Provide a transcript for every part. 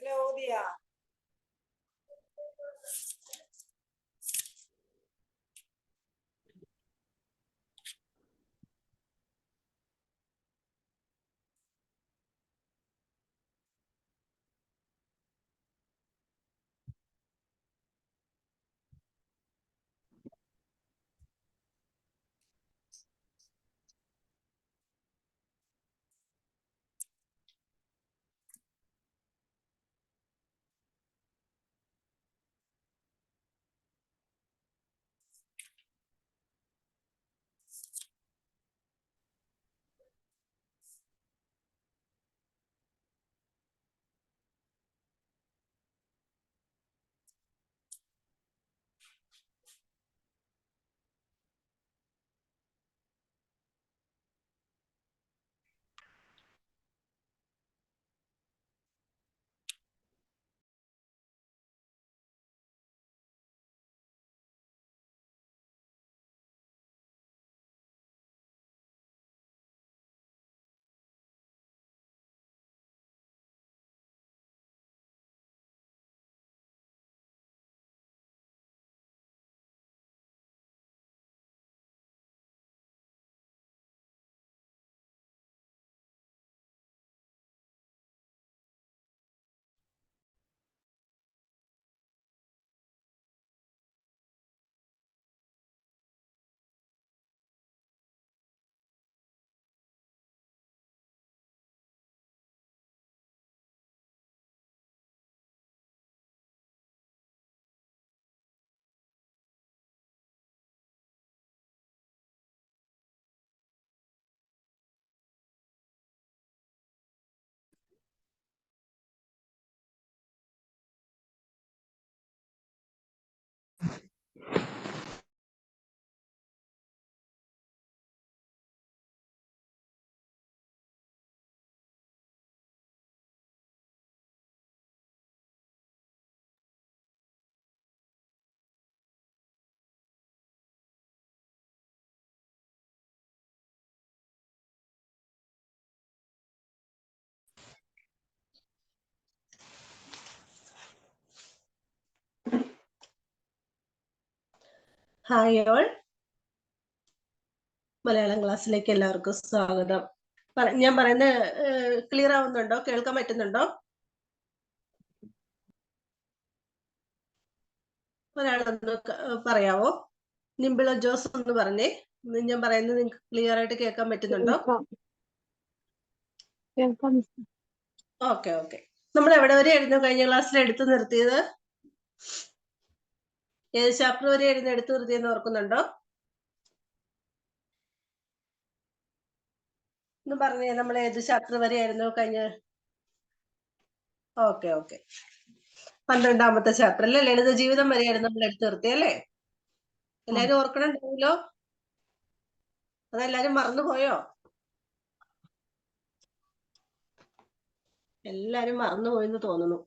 ഓതിയാ hi all, Malayalam ക്ലാസ്സിലേക്ക് എല്ലാവർക്കും സ്വാഗതം. ഞാൻ പറയുന്നത് ക്ലിയർ ആവുന്നുണ്ടോ? കേൾക്കാൻ പറ്റുന്നുണ്ടോ? ഒരാളൊന്ന് പറയാവോ? നിമ്പിള ജോസ് ഒന്ന് പറഞ്ഞേ. ഞാൻ പറയുന്നത് നിങ്ങൾക്ക് ക്ലിയർ ആയിട്ട് കേൾക്കാൻ പറ്റുന്നുണ്ടോ? Okay okay. നമ്മൾ എവിടെ വരെ ആയിരുന്നു കഴിഞ്ഞ ക്ലാസ്സിൽ എടുത്തു നിർത്തിയത്? ഏത് ചാപ്റ്റർ വരെ ആയിരുന്നു എടുത്തു നിർത്തിയെന്ന് ഓർക്കുന്നുണ്ടോ? ഒന്ന് പറഞ്ഞേ, നമ്മൾ ഏത് ചാപ്റ്റർ വരെ ആയിരുന്നു കഴിഞ്ഞ? ഓക്കെ ഓക്കെ, 12ാമത്തെ ചാപ്റ്റർ അല്ലേ? ലളിത ജീവിതം വരെയായിരുന്നു നമ്മൾ എടുത്തു നിർത്തിയല്ലേ? എല്ലാരും ഓർക്കണുണ്ടല്ലോ? അതെല്ലാരും മറന്നുപോയോ? എല്ലാരും മറന്നുപോയെന്ന് തോന്നുന്നു.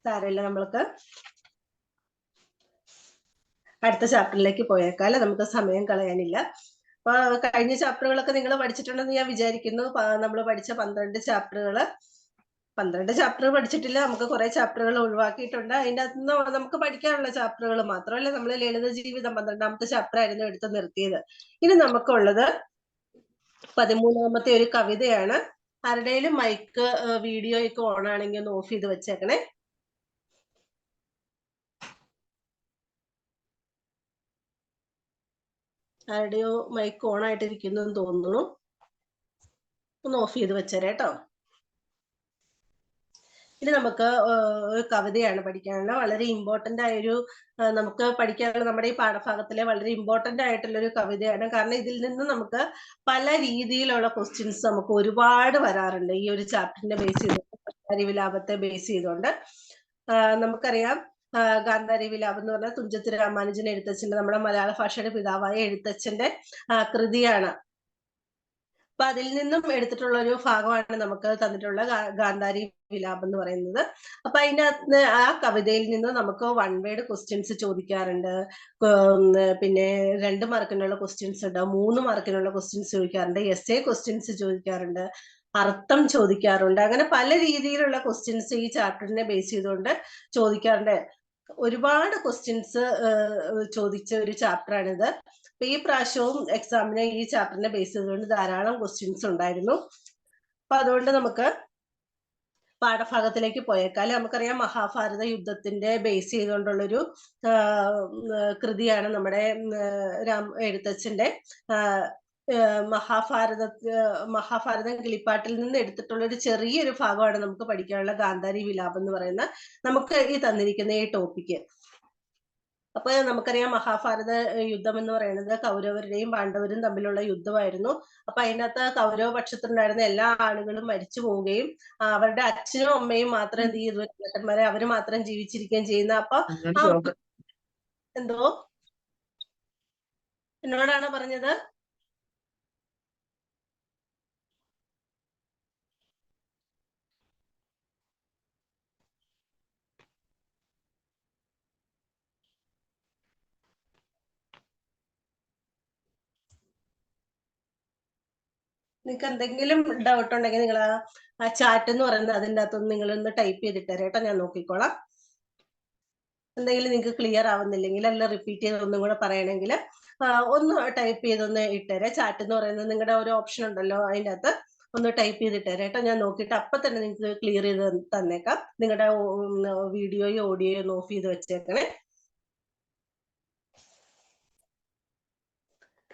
സാരമില്ല, നമ്മൾക്ക് അടുത്ത ചാപ്റ്ററിലേക്ക് പോയേക്കാം അല്ലെ? നമുക്ക് സമയം കളയാനില്ല. അപ്പൊ കഴിഞ്ഞ ചാപ്റ്ററുകളൊക്കെ നിങ്ങൾ പഠിച്ചിട്ടുണ്ടെന്ന് ഞാൻ വിചാരിക്കുന്നു. നമ്മൾ പഠിച്ച 12 ചാപ്റ്ററുകൾ പഠിച്ചിട്ടില്ല. നമുക്ക് കുറെ ചാപ്റ്ററുകൾ ഒഴിവാക്കിയിട്ടുണ്ട്. അതിൻ്റെ അകത്തുനിന്ന് നമുക്ക് പഠിക്കാനുള്ള ചാപ്റ്ററുകൾ മാത്രമല്ല. നമ്മൾ ലളിത ജീവിതം 12ാമത്തെ ചാപ്റ്റർ ആയിരുന്നു എടുത്തു നിർത്തിയത്. ഇനി നമുക്കുള്ളത് 13ാമത്തെ ഒരു കവിതയാണ്. ആരുടെയും മൈക്ക് വീഡിയോ ഒക്കെ ഓൺ ആണെങ്കിൽ ഒന്ന് ഓഫ് ചെയ്ത് വെച്ചേക്കണേ. ആരുടെയോ മൈക്ക് ഓൺ ആയിട്ടിരിക്കുന്നു എന്ന് തോന്നുന്നു. ഒന്ന് ഓഫ് ചെയ്ത് വെച്ചേരേട്ടോ. ഇനി നമുക്ക് ഒരു കവിതയാണ് പഠിക്കാനുള്ള. വളരെ ഇമ്പോർട്ടന്റ് ആയൊരു, നമുക്ക് പഠിക്കാനുള്ള നമ്മുടെ ഈ പാഠഭാഗത്തിലെ വളരെ ഇമ്പോർട്ടന്റ് ആയിട്ടുള്ള ഒരു കവിതയാണ്. കാരണം ഇതിൽ നിന്ന് നമുക്ക് പല രീതിയിലുള്ള ക്വസ്റ്റ്യൻസ് നമുക്ക് ഒരുപാട് വരാറുണ്ട് ഈ ഒരു ചാപ്റ്ററിനെ ബേസ് ചെയ്തുകൊണ്ട്, ഗാന്ധാരി വിലാപത്തെ ബേസ് ചെയ്തുകൊണ്ട്. നമുക്കറിയാം, ഗാന്ധാരി വിലാപം എന്ന് പറഞ്ഞാൽ തുഞ്ചത്ത് രാമാനുജൻ എഴുത്തച്ഛന്റെ, നമ്മുടെ മലയാള ഭാഷയുടെ പിതാവായ എഴുത്തച്ഛന്റെ കൃതിയാണ്. അപ്പൊ അതിൽ നിന്നും എടുത്തിട്ടുള്ള ഒരു ഭാഗമാണ് നമുക്ക് തന്നിട്ടുള്ള ഗാന്ധാരി വിലാപം എന്ന് പറയുന്നത്. അപ്പൊ അതിനകത്ത് ആ കവിതയിൽ നിന്ന് നമുക്ക് വൺ വേർഡ് ക്വസ്റ്റ്യൻസ് ചോദിക്കാറുണ്ട്. പിന്നെ 2 മാർക്കിനുള്ള ക്വസ്റ്റ്യൻസ് ഉണ്ട്, 3 മാർക്കിനുള്ള ക്വസ്റ്റ്യൻസ് ചോദിക്കാറുണ്ട്, എസ്സേ ക്വസ്റ്റ്യൻസ് ചോദിക്കാറുണ്ട്, അർത്ഥം ചോദിക്കാറുണ്ട്. അങ്ങനെ പല രീതിയിലുള്ള ക്വസ്റ്റ്യൻസ് ഈ ചാപ്റ്ററിനെ ബേസ് ചെയ്തുകൊണ്ട് ചോദിക്കാറുണ്ട്. ഒരുപാട് ക്വസ്റ്റ്യൻസ് ചോദിച്ച ഒരു ചാപ്റ്ററാണിത്. അപ്പൊ ഈ പ്രാവശ്യവും എക്സാമിന് ഈ ചാപ്റ്ററിനെ ബേസ് ചെയ്തുകൊണ്ട് ധാരാളം ക്വസ്റ്റ്യൻസ് ഉണ്ടായിരുന്നു. അപ്പൊ അതുകൊണ്ട് നമുക്ക് പാഠഭാഗത്തിലേക്ക് പോയേക്കാൾ. നമുക്കറിയാം മഹാഭാരത യുദ്ധത്തിന്റെ ബേസ് ചെയ്തുകൊണ്ടുള്ളൊരു കൃതിയാണ് നമ്മുടെ എഴുത്തച്ഛന്റെ മഹാഭാരതം കിളിപ്പാട്ടിൽ നിന്ന് എടുത്തിട്ടുള്ള ഒരു ചെറിയൊരു ഭാഗമാണ് നമുക്ക് പഠിക്കാനുള്ള ഗാന്ധാരി വിലാപം എന്ന് പറയുന്ന നമുക്ക് ഈ തന്നിരിക്കുന്ന ഈ ടോപ്പിക്ക്. അപ്പൊ നമുക്കറിയാം മഹാഭാരത യുദ്ധം എന്ന് പറയുന്നത് കൗരവരുടെയും പാണ്ഡവരും തമ്മിലുള്ള യുദ്ധമായിരുന്നു. അപ്പൊ അതിനകത്ത് കൗരവ പക്ഷത്തുണ്ടായിരുന്ന എല്ലാ ആളുകളും മരിച്ചു പോവുകയും അവരുടെ അച്ഛനും അമ്മയും മാത്രം എന്ത് ചെയ്തു, ചേട്ടന്മാരെ അവര് മാത്രം ജീവിച്ചിരിക്കുകയും ചെയ്യുന്ന. അപ്പൊ എന്തോ എന്നോടാണ് പറഞ്ഞത്? നിങ്ങൾക്ക് എന്തെങ്കിലും ഡൗട്ട് ഉണ്ടെങ്കിൽ നിങ്ങൾ ആ ചാറ്റ് എന്ന് പറയുന്നത് അതിൻ്റെ അകത്തൊന്ന് നിങ്ങളൊന്ന് ടൈപ്പ് ചെയ്തിട്ട് കേട്ടോ, ഞാൻ നോക്കിക്കോളാം. എന്തെങ്കിലും നിങ്ങൾക്ക് ക്ലിയർ ആവുന്നില്ലെങ്കിൽ അല്ല റിപ്പീറ്റ് ചെയ്ത് ഒന്നും കൂടെ പറയണമെങ്കിൽ ഒന്ന് ടൈപ്പ് ചെയ്തൊന്ന് ഇട്ടേരെ. ചാറ്റ് എന്ന് പറയുന്നത് നിങ്ങളുടെ ഒരു ഓപ്ഷൻ ഉണ്ടല്ലോ, അതിൻ്റെ അകത്ത് ഒന്ന് ടൈപ്പ് ചെയ്തിട്ടേരെ കേട്ടോ. ഞാൻ നോക്കിയിട്ട് അപ്പം തന്നെ നിങ്ങൾക്ക് ക്ലിയർ ചെയ്ത് തന്നേക്കാം. നിങ്ങളുടെ വീഡിയോയോ ഓഡിയോയോ ഒന്ന് ഓഫ് ചെയ്ത് വെച്ചേക്കണേ.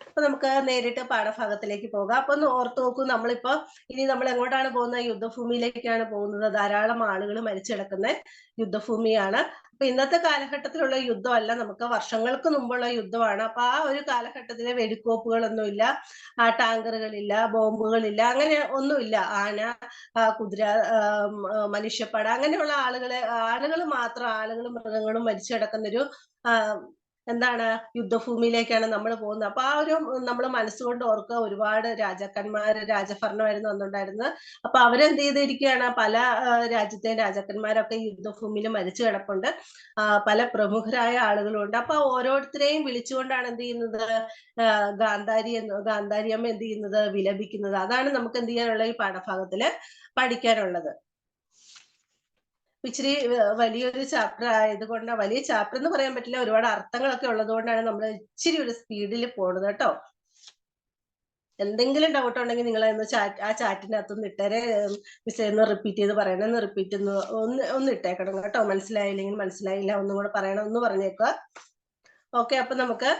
അപ്പൊ നമുക്ക് നേരിട്ട് പാഠഭാഗത്തിലേക്ക് പോകാം. അപ്പൊ ഒന്ന് ഓർത്ത് നോക്കൂ, നമ്മളിപ്പോ ഇനി നമ്മൾ എങ്ങോട്ടാണ് പോകുന്നത്? യുദ്ധഭൂമിയിലേക്കാണ് പോകുന്നത്. ധാരാളം ആളുകൾ മരിച്ചു കിടക്കുന്ന യുദ്ധഭൂമിയാണ്. അപ്പൊ ഇന്നത്തെ കാലഘട്ടത്തിലുള്ള യുദ്ധമല്ല, നമുക്ക് വർഷങ്ങൾക്ക് മുമ്പുള്ള യുദ്ധമാണ്. അപ്പൊ ആ ഒരു കാലഘട്ടത്തിലെ വെടിക്കോപ്പുകളൊന്നുമില്ല, ടാങ്കറുകളില്ല, ബോംബുകളില്ല, അങ്ങനെ ഒന്നുമില്ല. ആന, കുതിര, മനുഷ്യപ്പട, അങ്ങനെയുള്ള ആളുകൾ മാത്രം, ആളുകളും മൃഗങ്ങളും മരിച്ചു കിടക്കുന്നൊരു എന്താണ് യുദ്ധഭൂമിയിലേക്കാണ് നമ്മൾ പോകുന്നത്. അപ്പൊ ആ ഒരു നമ്മൾ മനസ്സുകൊണ്ട് ഓർക്കുക, ഒരുപാട് രാജഭരണമായിരുന്നു അന്നുണ്ടായിരുന്നത്. അപ്പൊ അവരെന്ത് ചെയ്തിരിക്കുകയാണ്, പല രാജ്യത്തെയും രാജാക്കന്മാരൊക്കെ യുദ്ധഭൂമിയിൽ മരിച്ചു കിടപ്പുണ്ട്. പല പ്രമുഖരായ ആളുകളുണ്ട്. അപ്പൊ ഓരോരുത്തരെയും വിളിച്ചുകൊണ്ടാണ് എന്ത് ചെയ്യുന്നത്, ഗാന്ധാരിയമ്മ എന്ത് ചെയ്യുന്നത്, വിലപിക്കുന്നത്. അതാണ് നമുക്ക് എന്ത് ചെയ്യാനുള്ള ഈ പാഠഭാഗത്തില് പഠിക്കാനുള്ളത്. ഇച്ചിരി വലിയൊരു ചാപ്റ്റർ ആയതുകൊണ്ട്, വലിയ ചാപ്റ്റർ എന്ന് പറയാൻ പറ്റില്ല, ഒരുപാട് അർത്ഥങ്ങളൊക്കെ ഉള്ളത് കൊണ്ടാണ് നമ്മൾ ഇച്ചിരി ഒരു സ്പീഡിൽ പോണത് കേട്ടോ. എന്തെങ്കിലും ഡൗട്ട് ഉണ്ടെങ്കിൽ നിങ്ങൾ ആ ചാറ്റിനകത്തൊന്ന് ഇട്ടേരെ. മിസ് ഒന്ന് റിപ്പീറ്റ് ചെയ്ത് പറയണം, ഒന്ന് ഇട്ടേക്കണം കേട്ടോ. മനസ്സിലായില്ലെങ്കിൽ മനസ്സിലായില്ല ഒന്നും കൂടെ പറയണം, ഒന്ന് പറഞ്ഞേക്കുക. ഓക്കെ, അപ്പൊ നമുക്ക്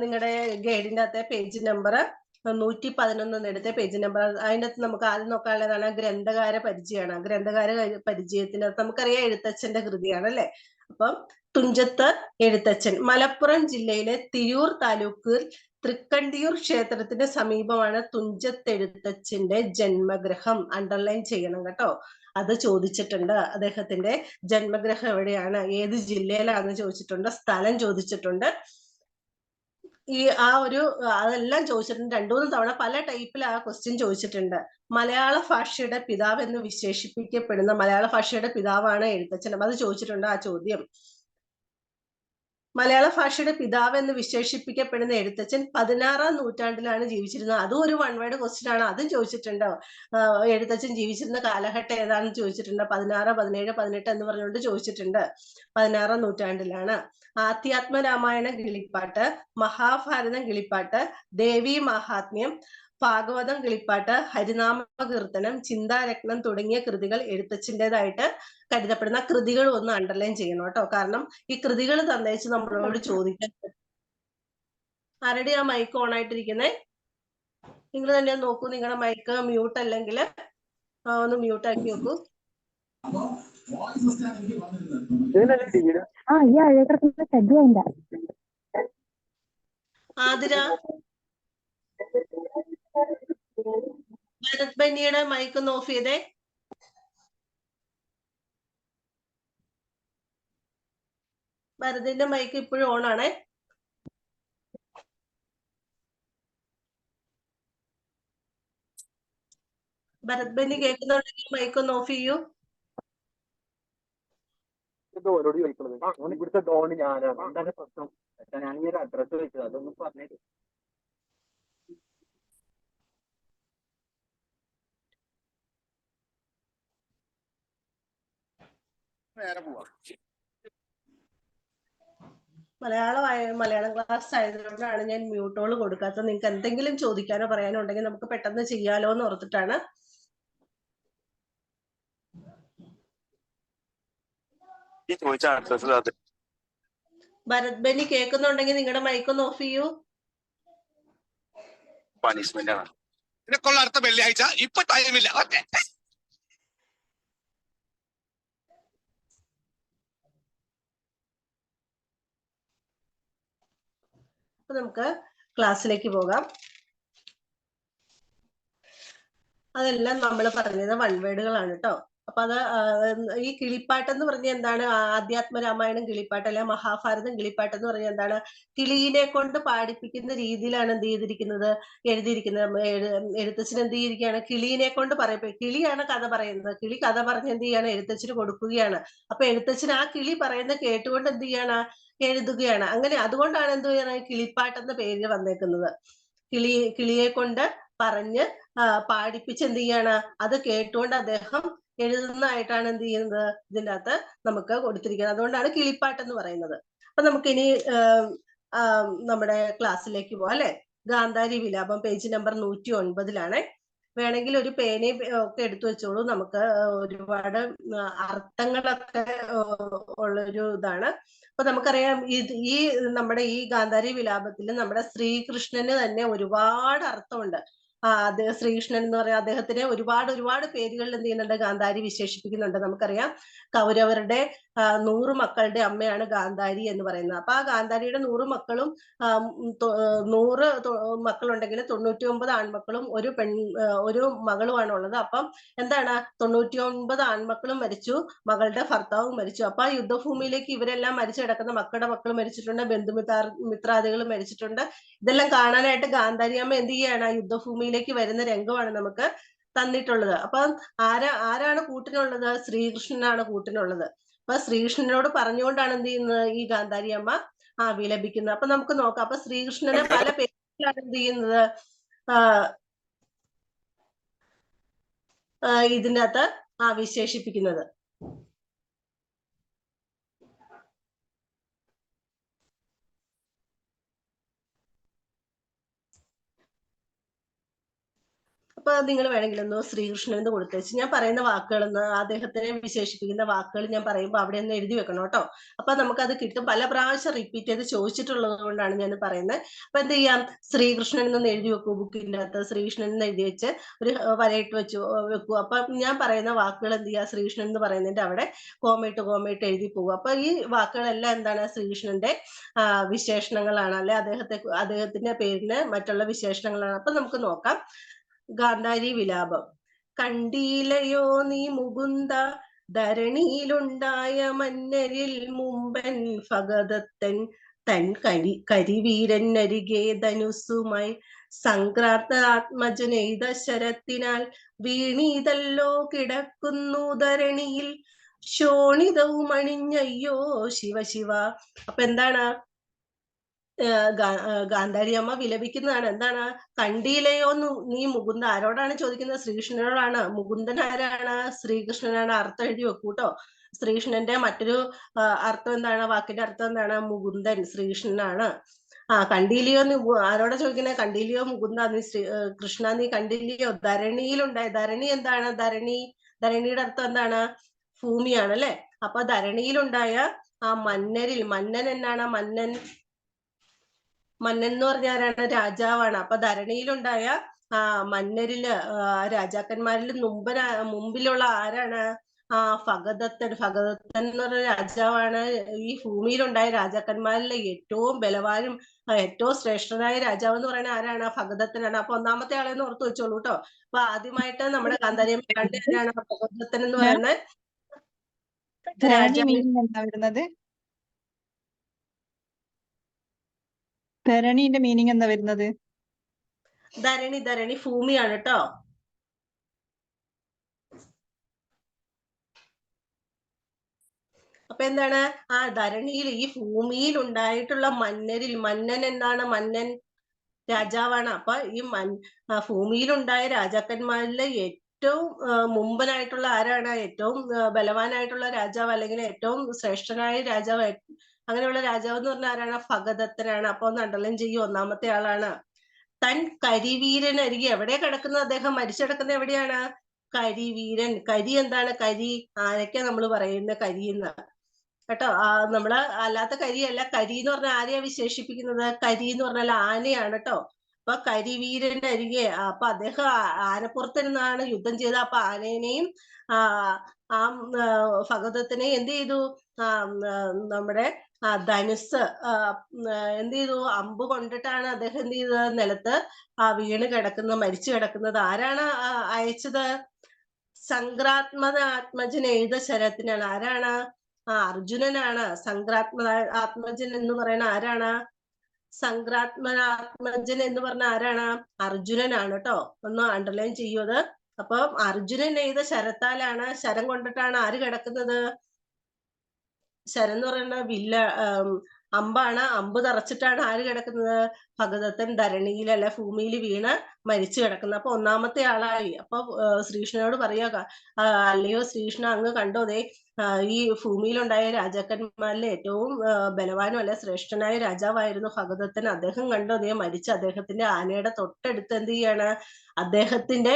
നിങ്ങളുടെ ഗൈഡിന്റെ അകത്തെ പേജ് നമ്പർ 111 എടുത്ത പേജ് നമ്പർ. അതിൻ്റെ അകത്ത് നമുക്ക് ആദ്യം നോക്കാനുള്ളതാണ് ഗ്രന്ഥകാര പരിചയമാണ്. ഗ്രന്ഥകാര പരിചയത്തിനകത്ത് നമുക്കറിയാം എഴുത്തച്ഛന്റെ കൃതിയാണ് അല്ലെ. അപ്പം തുഞ്ചത്ത് എഴുത്തച്ഛൻ മലപ്പുറം ജില്ലയിലെ തിരൂർ താലൂക്കിൽ തൃക്കണ്ടിയൂർ ക്ഷേത്രത്തിന് സമീപമാണ് തുഞ്ചത്തെഴുത്തച്ഛന്റെ ജന്മഗൃഹം. അണ്ടർലൈൻ ചെയ്യണം കേട്ടോ, അത് ചോദിച്ചിട്ടുണ്ട്. അദ്ദേഹത്തിന്റെ ജന്മഗൃഹം എവിടെയാണ്, ഏത് ജില്ലയിലാണെന്ന് ചോദിച്ചിട്ടുണ്ട്, സ്ഥലം ചോദിച്ചിട്ടുണ്ട്. അതെല്ലാം ചോദിച്ചിട്ടുണ്ട്. 2-3 തവണ പല ടൈപ്പിൽ ആ ക്വസ്റ്റ്യൻ ചോദിച്ചിട്ടുണ്ട്. മലയാള ഭാഷയുടെ പിതാവ് എന്ന് വിശേഷിപ്പിക്കപ്പെടുന്ന, മലയാള ഭാഷയുടെ പിതാവാണ് എഴുത്തച്ഛൻ. അത് ചോദിച്ചിട്ടുണ്ട് ആ ചോദ്യം. മലയാള ഭാഷയുടെ പിതാവ് എന്ന് വിശേഷിപ്പിക്കപ്പെടുന്ന എഴുത്തച്ഛൻ 16-ാം നൂറ്റാണ്ടിലാണ് ജീവിച്ചിരുന്നത്. അതും ഒരു വൺ വേർഡ് ക്വസ്റ്റ്യൻ ആണ്, അതും ചോദിച്ചിട്ടുണ്ടോ. എഴുത്തച്ഛൻ ജീവിച്ചിരുന്ന കാലഘട്ടം ഏതാണെന്ന് ചോദിച്ചിട്ടുണ്ട്. 16, 17, 18 എന്ന് പറഞ്ഞുകൊണ്ട് ചോദിച്ചിട്ടുണ്ട്. 16-ാം നൂറ്റാണ്ടിലാണ്. ആധ്യാത്മരാമായണം കിളിപ്പാട്ട്, മഹാഭാരതം കിളിപ്പാട്ട്, ദേവി മഹാത്മ്യം, ഭാഗവതം കിളിപ്പാട്ട്, ഹരിനാമ കീർത്തനം, ചിന്താരത്നം തുടങ്ങിയ കൃതികൾ എഴുത്തച്ഛൻ്റെതായിട്ട് കരുതപ്പെടുന്ന കൃതികൾ ഒന്ന് അണ്ടർലൈൻ ചെയ്യണം കേട്ടോ. കാരണം ഈ കൃതികൾ തന്നേച്ച് നമ്മളോട് ചോദിക്കാൻ. ആരുടെ ആ മൈക്ക് ഓൺ ആയിട്ടിരിക്കുന്നേ? നിങ്ങൾ തന്നെ നോക്കൂ, നിങ്ങളുടെ മൈക്ക് മ്യൂട്ട് അല്ലെങ്കിൽ ഒന്ന് മ്യൂട്ട് ആക്കി നോക്കൂ. ആതിര, ഭരത് ബന്നിയുടെ മൈക്ക് ഒന്ന് ഓഫ് ചെയ്തേ. ഭരതിന്റെ മൈക്ക് ഇപ്പോഴും ഓൺ ആണേ. ഭരത് ബെന്നി കേൾക്കുന്നുണ്ടെങ്കിൽ മൈക്കൊന്ന് ഓഫ് ചെയ്യൂ. ഓരോട് ചോദിക്കുന്നത് ഇവിടുത്തെ ഡോണ് ഞാനാണ്. എന്താണ് പ്രശ്നം? ഞാൻ ഈ ഒരു അഡ്രസ് വെച്ചത് അതൊന്നും പറഞ്ഞിട്ട് നേരെ പോവാ. മലയാളം ക്ലാസ് ആയതുകൊണ്ടാണ് ഞാൻ മ്യൂട്ടോള് കൊടുക്കാത്തത്. നിങ്ങൾക്ക് എന്തെങ്കിലും ചോദിക്കാനോ പറയാനോ ഉണ്ടെങ്കിൽ നമുക്ക് പെട്ടെന്ന് ചെയ്യാലോ എന്ന് ഓർത്തിട്ടാണ്. ഭരത് ബെന്നി കേൾക്കുന്നുണ്ടെങ്കിൽ നിങ്ങളുടെ മൈക്കൊന്ന് ഓഫ് ചെയ്യൂ. പണിഷ്മെന്റ് ആണ്. ഇതിനെക്കൊള്ള അടുത്ത വെള്ളിയാഴ്ച ഇപ്പൊ ടൈമില്ല. അപ്പൊ നമുക്ക് ക്ലാസ്സിലേക്ക് പോകാം. അതെല്ലാം നമ്മൾ പറഞ്ഞത് വൺ വേർഡുകളാണ് കേട്ടോ. അപ്പൊ അത് ഈ കിളിപ്പാട്ട് എന്ന് പറഞ്ഞ എന്താണ്? ആധ്യാത്മ രാമായണം കിളിപ്പാട്ട്, അല്ലെ മഹാഭാരതം കിളിപ്പാട്ട് എന്ന് പറഞ്ഞ എന്താണ്? കിളീനെ കൊണ്ട് പാടിപ്പിക്കുന്ന രീതിയിലാണ് എന്ത് ചെയ്തിരിക്കുന്നത്, എഴുതിയിരിക്കുന്നത്. എഴുത്തച്ഛൻ എന്ത് ചെയ്തിരിക്കുകയാണ്? കിളീനെ കൊണ്ട് കിളിയാണ് കഥ പറയുന്നത്. കിളി കഥ പറഞ്ഞ് എന്ത് ചെയ്യാണ്? എഴുത്തച്ഛന് കൊടുക്കുകയാണ്. അപ്പൊ എഴുത്തച്ഛൻ ആ കിളി പറയുന്നത് കേട്ടുകൊണ്ട് എന്ത് ചെയ്യാണ്? എഴുതുകയാണ്. അങ്ങനെ അതുകൊണ്ടാണ് എന്ത് ചെയ്യുന്നത്? കിളിപ്പാട്ടെന്ന പേര് വന്നേക്കുന്നത്. കിളിയെ കൊണ്ട് പറഞ്ഞ് പാടിപ്പിച്ച് എന്ത് ചെയ്യാണ്? അത് കേട്ടുകൊണ്ട് അദ്ദേഹം എഴുതുന്നതായിട്ടാണ് എന്ത് ചെയ്യുന്നത്? ഇതിൻ്റെ അകത്ത് നമുക്ക് കൊടുത്തിരിക്കുന്നത്. അതുകൊണ്ടാണ് കിളിപ്പാട്ട് എന്ന് പറയുന്നത്. അപ്പൊ നമുക്കിനി നമ്മുടെ ക്ലാസ്സിലേക്ക് പോവാം അല്ലെ. ഗാന്ധാരി വിലാപം പേജ് നമ്പർ 109 വേണമെങ്കിൽ ഒരു പേനയും ഒക്കെ എടുത്തു വെച്ചോളൂ. നമുക്ക് ഒരുപാട് അർത്ഥങ്ങളൊക്കെ ഉള്ളൊരു ഇതാണ്. അപ്പൊ നമുക്കറിയാം ഈ നമ്മുടെ ഈ ഗാന്ധാരി വിലാപത്തിൽ നമ്മുടെ ശ്രീകൃഷ്ണന് തന്നെ ഒരുപാട് അർത്ഥമുണ്ട്. അദ്ദേഹം ശ്രീകൃഷ്ണൻ എന്ന് പറയാം, അദ്ദേഹത്തിന് ഒരുപാട് പേരുകളിൽ എന്ത് ചെയ്യുന്നുണ്ട്? ഗാന്ധാരി വിശേഷിപ്പിക്കുന്നുണ്ട്. നമുക്കറിയാം കൗരവരുടെ 100 മക്കളുടെ അമ്മയാണ് ഗാന്ധാരി എന്ന് പറയുന്നത്. അപ്പൊ ആ ഗാന്ധാരിയുടെ 100 മക്കളും 100 മക്കളുണ്ടെങ്കിൽ 99 ആൺമക്കളും ഒരു മകളുമാണ് ഉള്ളത്. അപ്പം എന്താണ്? 99 ആൺമക്കളും മരിച്ചു, മകളുടെ ഭർത്താവും മരിച്ചു. അപ്പൊ ആ യുദ്ധഭൂമിയിലേക്ക് ഇവരെല്ലാം മരിച്ചു കിടക്കുന്ന മക്കളുടെ മക്കൾ മരിച്ചിട്ടുണ്ട്, ബന്ധുമിത്രാദികൾ മരിച്ചിട്ടുണ്ട്. ഇതെല്ലാം കാണാനായിട്ട് ഗാന്ധാരിയമ്മ എന്ത് ചെയ്യാണ്? യുദ്ധഭൂമിയിലേക്ക് വരുന്ന രംഗമാണ് നമുക്ക് തന്നിട്ടുള്ളത്. അപ്പൊ ആരാണ് കൂട്ടിനുള്ളത്? ശ്രീകൃഷ്ണനാണ് കൂട്ടിനുള്ളത്. അപ്പൊ ശ്രീകൃഷ്ണനോട് പറഞ്ഞുകൊണ്ടാണ് എന്ത് ചെയ്യുന്നത്? ഈ ഗാന്ധാരിയമ്മ വിലപിക്കുന്നത്. അപ്പൊ നമുക്ക് നോക്കാം. അപ്പൊ ശ്രീകൃഷ്ണനെ പല പേരിലാണ് എന്ത് ചെയ്യുന്നത്? ഇതിൻ്റെ അകത്ത് വിശേഷിപ്പിക്കുന്നത്. അപ്പൊ നിങ്ങൾ വേണമെങ്കിലൊന്ന് ശ്രീകൃഷ്ണൻ എന്ന് കൊടുത്തേച്ച് ഞാൻ പറയുന്ന വാക്കുകളൊന്ന്, അദ്ദേഹത്തിനെ വിശേഷിപ്പിക്കുന്ന വാക്കുകൾ ഞാൻ പറയുമ്പോൾ അവിടെ ഒന്ന് എഴുതി വെക്കണം കേട്ടോ. അപ്പൊ നമുക്കത് കിട്ടും. പല പ്രാവശ്യം റിപ്പീറ്റ് ചെയ്ത് ചോദിച്ചിട്ടുള്ളത് കൊണ്ടാണ് ഞാൻ പറയുന്നത്. അപ്പൊ എന്ത് ചെയ്യാം? ശ്രീകൃഷ്ണൻ എന്ന് എഴുതി വെക്കൂ. ബുക്കിൻ്റെ അകത്ത് ശ്രീകൃഷ്ണൻ എന്ന് എഴുതി വെച്ച് ഒരു വരയിട്ട് വെക്കൂ. അപ്പൊ ഞാൻ പറയുന്ന വാക്കുകൾ എന്ത് ചെയ്യുക? ശ്രീകൃഷ്ണൻ എന്ന് പറയുന്നതിന്റെ അവിടെ കോമയിട്ട് എഴുതി പോകും. അപ്പൊ ഈ വാക്കുകളെല്ലാം എന്താണ്? ശ്രീകൃഷ്ണന്റെ വിശേഷണങ്ങളാണ്, അല്ലെ അദ്ദേഹത്തിന്റെ പേരിന് മറ്റുള്ള വിശേഷണങ്ങളാണ്. അപ്പൊ നമുക്ക് നോക്കാം. ഗാന്ധാരി വിലാപം. കണ്ടീലയോ നീ മുകുന്ദ, ധരണിയിലുണ്ടായ മന്നരിൽ മുമ്പൻ ഭഗദത്തൻ തൻ കരിവീരൻ അരികെ ധനുസുമായി സംക്രാന്താത്മജനെയ്ത ശരത്തിനാൽ വീണീതല്ലോ കിടക്കുന്നു ധരണിയിൽ ശോണിതവും അണിഞ്ഞയ്യോ ശിവ. അപ്പൊ എന്താണ്? ഗാന്ധാരി അമ്മ വിലപിക്കുന്നതാണ്. എന്താണ്? കണ്ടീലയോ നീ മുകുന്ദ. ആരോടാണ് ചോദിക്കുന്നത്? ശ്രീകൃഷ്ണനോടാണ്. മുകുന്ദൻ ആരാണ്? ശ്രീകൃഷ്ണനാണ്. അർത്ഥം എഴുതി വെക്കൂട്ടോ. ശ്രീകൃഷ്ണന്റെ മറ്റൊരു അർത്ഥം എന്താണ്? വാക്കിന്റെ അർത്ഥം എന്താണ്? മുകുന്ദൻ, ശ്രീകൃഷ്ണനാണ്. കണ്ടീലിയോ നീ ആരോടാ ചോദിക്കുന്നത്? കണ്ടീലിയോ മുകുന്ദ നീ കൃഷ്ണ നീ കണ്ടില്ലയോ? ധരണിയിലുണ്ടായ, ധരണി എന്താണ്? ധരണിയുടെ അർത്ഥം എന്താണ്? ഭൂമിയാണ് അല്ലെ. അപ്പൊ ധരണിയിലുണ്ടായ മന്നരിൽ, മന്നൻ എന്നാണ്? മന്നൻ എന്ന് പറഞ്ഞാൽ ആരാണ്? രാജാവാണ്. അപ്പൊ ധരണിയിലുണ്ടായ മന്നരില് രാജാക്കന്മാരിൽ മുമ്പിലുള്ള ആരാണ്? ഭഗദത്തൻ എന്ന് പറഞ്ഞ രാജാവാണ്. ഈ ഭൂമിയിലുണ്ടായ രാജാക്കന്മാരിലെ ഏറ്റവും ബലവാനും ഏറ്റവും ശ്രേഷ്ഠനായ രാജാവ് എന്ന് പറയുന്നത് ആരാണ്? ഭഗദത്തനാണ്. അപ്പൊ ഒന്നാമത്തെ ആളെന്ന് ഓർത്ത് വെച്ചോളൂ കേട്ടോ. അപ്പൊ ആദ്യമായിട്ട് നമ്മുടെ ഗാന്ധാരിയമ്മ കണ്ടതാണ് ഭഗദത്തൻ എന്ന് പറയുന്നത് രാജാവ്. ധരണിന്റെ മീനിങ് എന്താ വരുന്നത്? ധരണി ഭൂമിയാണ് കേട്ടോ. അപ്പൊ എന്താണ് ആ ധരണിയിൽ ഈ ഭൂമിയിൽ ഉണ്ടായിട്ടുള്ള മന്നൻ എന്താണ് മന്നൻ രാജാവാണ്. അപ്പൊ ഈ ഭൂമിയിലുണ്ടായ രാജാക്കന്മാരിലെ ഏറ്റവും മുമ്പനായിട്ടുള്ള ആരാണ്? ഏറ്റവും ബലവാനായിട്ടുള്ള രാജാവ് അല്ലെങ്കിൽ ഏറ്റവും ശ്രേഷ്ഠനായ രാജാവ് അങ്ങനെയുള്ള രാജാവ് എന്ന് പറഞ്ഞാൽ ആരാണ്? ഭഗദത്തനാണ്. അപ്പൊ ഒന്ന് അണ്ടർലൈൻ ചെയ്യും. ഒന്നാമത്തെ ആളാണ്. തൻ കരിവീരനരികെ എവിടെയാ കിടക്കുന്നത്? അദ്ദേഹം മരിച്ചു കിടക്കുന്നത് എവിടെയാണ്? കരിവീരൻ. കരി എന്താണ്? കരി ആരൊക്കെ നമ്മൾ പറയുന്ന കരിയെന്ന് കേട്ടോ. നമ്മള് അല്ലാത്ത കരിയല്ല. കരി എന്ന് പറഞ്ഞാൽ ആരെയാ വിശേഷിപ്പിക്കുന്നത്? കരി എന്ന് പറഞ്ഞാൽ ആനയാണ് കേട്ടോ. അപ്പൊ കരിവീരന്റെ അരികെ അപ്പൊ അദ്ദേഹം ആനപ്പുറത്തിരുന്നാണ് യുദ്ധം ചെയ്തത്. അപ്പൊ ആനേനെയും ആ ഭഗദത്തിനെ എന്ത് ചെയ്തു? നമ്മുടെ ധനുസ് എന്ത് ചെയ്തു? അമ്പ് കൊണ്ടിട്ടാണ് അദ്ദേഹം എന്ത് ചെയ്തത്? നിലത്ത് വീണ് കിടക്കുന്നത്, മരിച്ചു കിടക്കുന്നത്. ആരാണ് അയച്ചത്? സംക്രാത്മജൻ എഴുത ശരത്തിനാണ്. ആരാണ്? അർജുനനാണ്. ആത്മജൻ എന്ന് പറയുന്ന ആരാണ്? സംക്രാത്മജൻ എന്ന് പറഞ്ഞ ആരാണ്? അർജുനനാണ് കേട്ടോ. ഒന്ന് അണ്ടർലൈൻ ചെയ്യൂ അത്. അപ്പൊ അർജുനൻ എഴുത ശരത്താലാണ്, ശരം കൊണ്ടിട്ടാണ് ആര് കിടക്കുന്നത്? ശരം എന്ന് പറയുന്ന അമ്പാണ്. അമ്പ് തറച്ചിട്ടാണ് ആര് കിടക്കുന്നത്? ഭഗദത്തൻ ധരണിയിൽ അല്ല ഭൂമിയിൽ വീണ് മരിച്ചു കിടക്കുന്നത്. അപ്പൊ ഒന്നാമത്തെ ആളായി. അപ്പൊ ശ്രീകൃഷ്ണനോട് പറയുക, അല്ലയോ ശ്രീകൃഷ്ണ, അങ്ങ് കണ്ടോ ദേ ഈ ഭൂമിയിലുണ്ടായ രാജാക്കന്മാരിലെ ഏറ്റവും ബലവാനും അല്ലെ ശ്രേഷ്ഠനായ രാജാവായിരുന്നു ഭഗദത്തൻ. അദ്ദേഹം കണ്ടോ ദേ മരിച്ച അദ്ദേഹത്തിന്റെ ആനയുടെ തൊട്ടടുത്ത് എന്ത് ചെയ്യാണ്? അദ്ദേഹത്തിന്റെ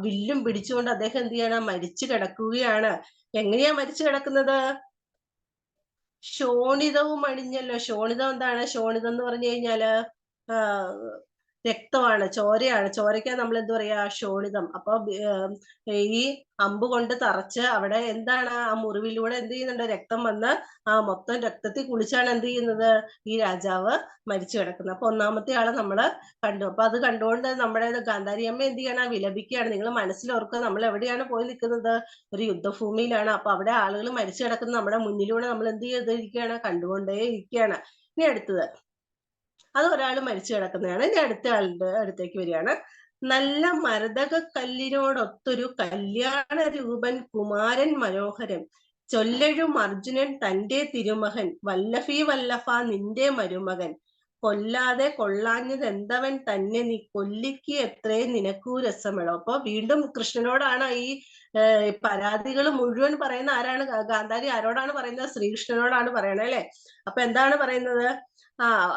വില്ലും പിടിച്ചുകൊണ്ട് അദ്ദേഹം എന്ത് ചെയ്യാണ്? മരിച്ചു കിടക്കുകയാണ്. എങ്ങനെയാ മരിച്ചു കിടക്കുന്നത്? ശോണിതവും അണിഞ്ഞല്ലോ. ശോണിതം എന്താണ്? ശോണിതം എന്ന് പറഞ്ഞു കഴിഞ്ഞാല് രക്തമാണ്, ചോരയാണ്. ചോരയ്ക്കാ നമ്മൾ എന്ത് പറയാ? ശോണിതം. അപ്പൊ ഈ അമ്പ് കൊണ്ട് തറച്ച് അവിടെ എന്താണ് ആ മുറിവിലൂടെ എന്ത് ചെയ്യുന്നുണ്ട്? രക്തം വന്ന് മൊത്തം രക്തത്തിൽ കുളിച്ചാണ് എന്ത് ചെയ്യുന്നത്? ഈ രാജാവ് മരിച്ചു കിടക്കുന്നത്. അപ്പൊ ഒന്നാമത്തെ ആളെ നമ്മള് കണ്ടു. അപ്പൊ അത് കണ്ടുകൊണ്ട് നമ്മുടെ ഗാന്ധാരിയമ്മ എന്ത് ചെയ്യണം? വിലപിക്കുകയാണ്. നിങ്ങൾ മനസ്സിലോർക്കുക, നമ്മൾ എവിടെയാണ് പോയി നിൽക്കുന്നത്? ഒരു യുദ്ധഭൂമിയിലാണ്. അപ്പൊ അവിടെ ആളുകൾ മരിച്ചു കിടക്കുന്നത് നമ്മുടെ മുന്നിലൂടെ നമ്മൾ എന്ത് ചെയ്തിരിക്കുകയാണ്? കണ്ടുകൊണ്ടേ ഇരിക്കുകയാണ്. ഇനി അടുത്തത്, അത് ഒരാൾ മരിച്ചു കിടക്കുന്നതാണ്. ഇനി അടുത്ത ആളുടെ അടുത്തേക്ക് വരികയാണ്. നല്ല മരതക കല്ലിനോടൊത്തൊരു കല്യാണ രൂപൻ കുമാരൻ മനോഹരൻ ചൊല്ലഴും അർജുനൻ തന്റെ തിരുമകൻ വല്ലഭി വല്ലഭ നിന്റെ മരുമകൻ കൊല്ലാതെ കൊള്ളാഞ്ഞത് എന്തവൻ തന്നെ നീ കൊല്ലിക്ക് എത്രേ നിനക്കൂ രസമിടോ. അപ്പൊ വീണ്ടും കൃഷ്ണനോടാണ് ഈ പരാതികൾ മുഴുവൻ പറയുന്ന ആരാണ്? ഗാന്ധാരി ആരോടാണ് പറയുന്നത്? ശ്രീകൃഷ്ണനോടാണ് പറയണത് അല്ലെ. അപ്പൊ എന്താണ് പറയുന്നത്?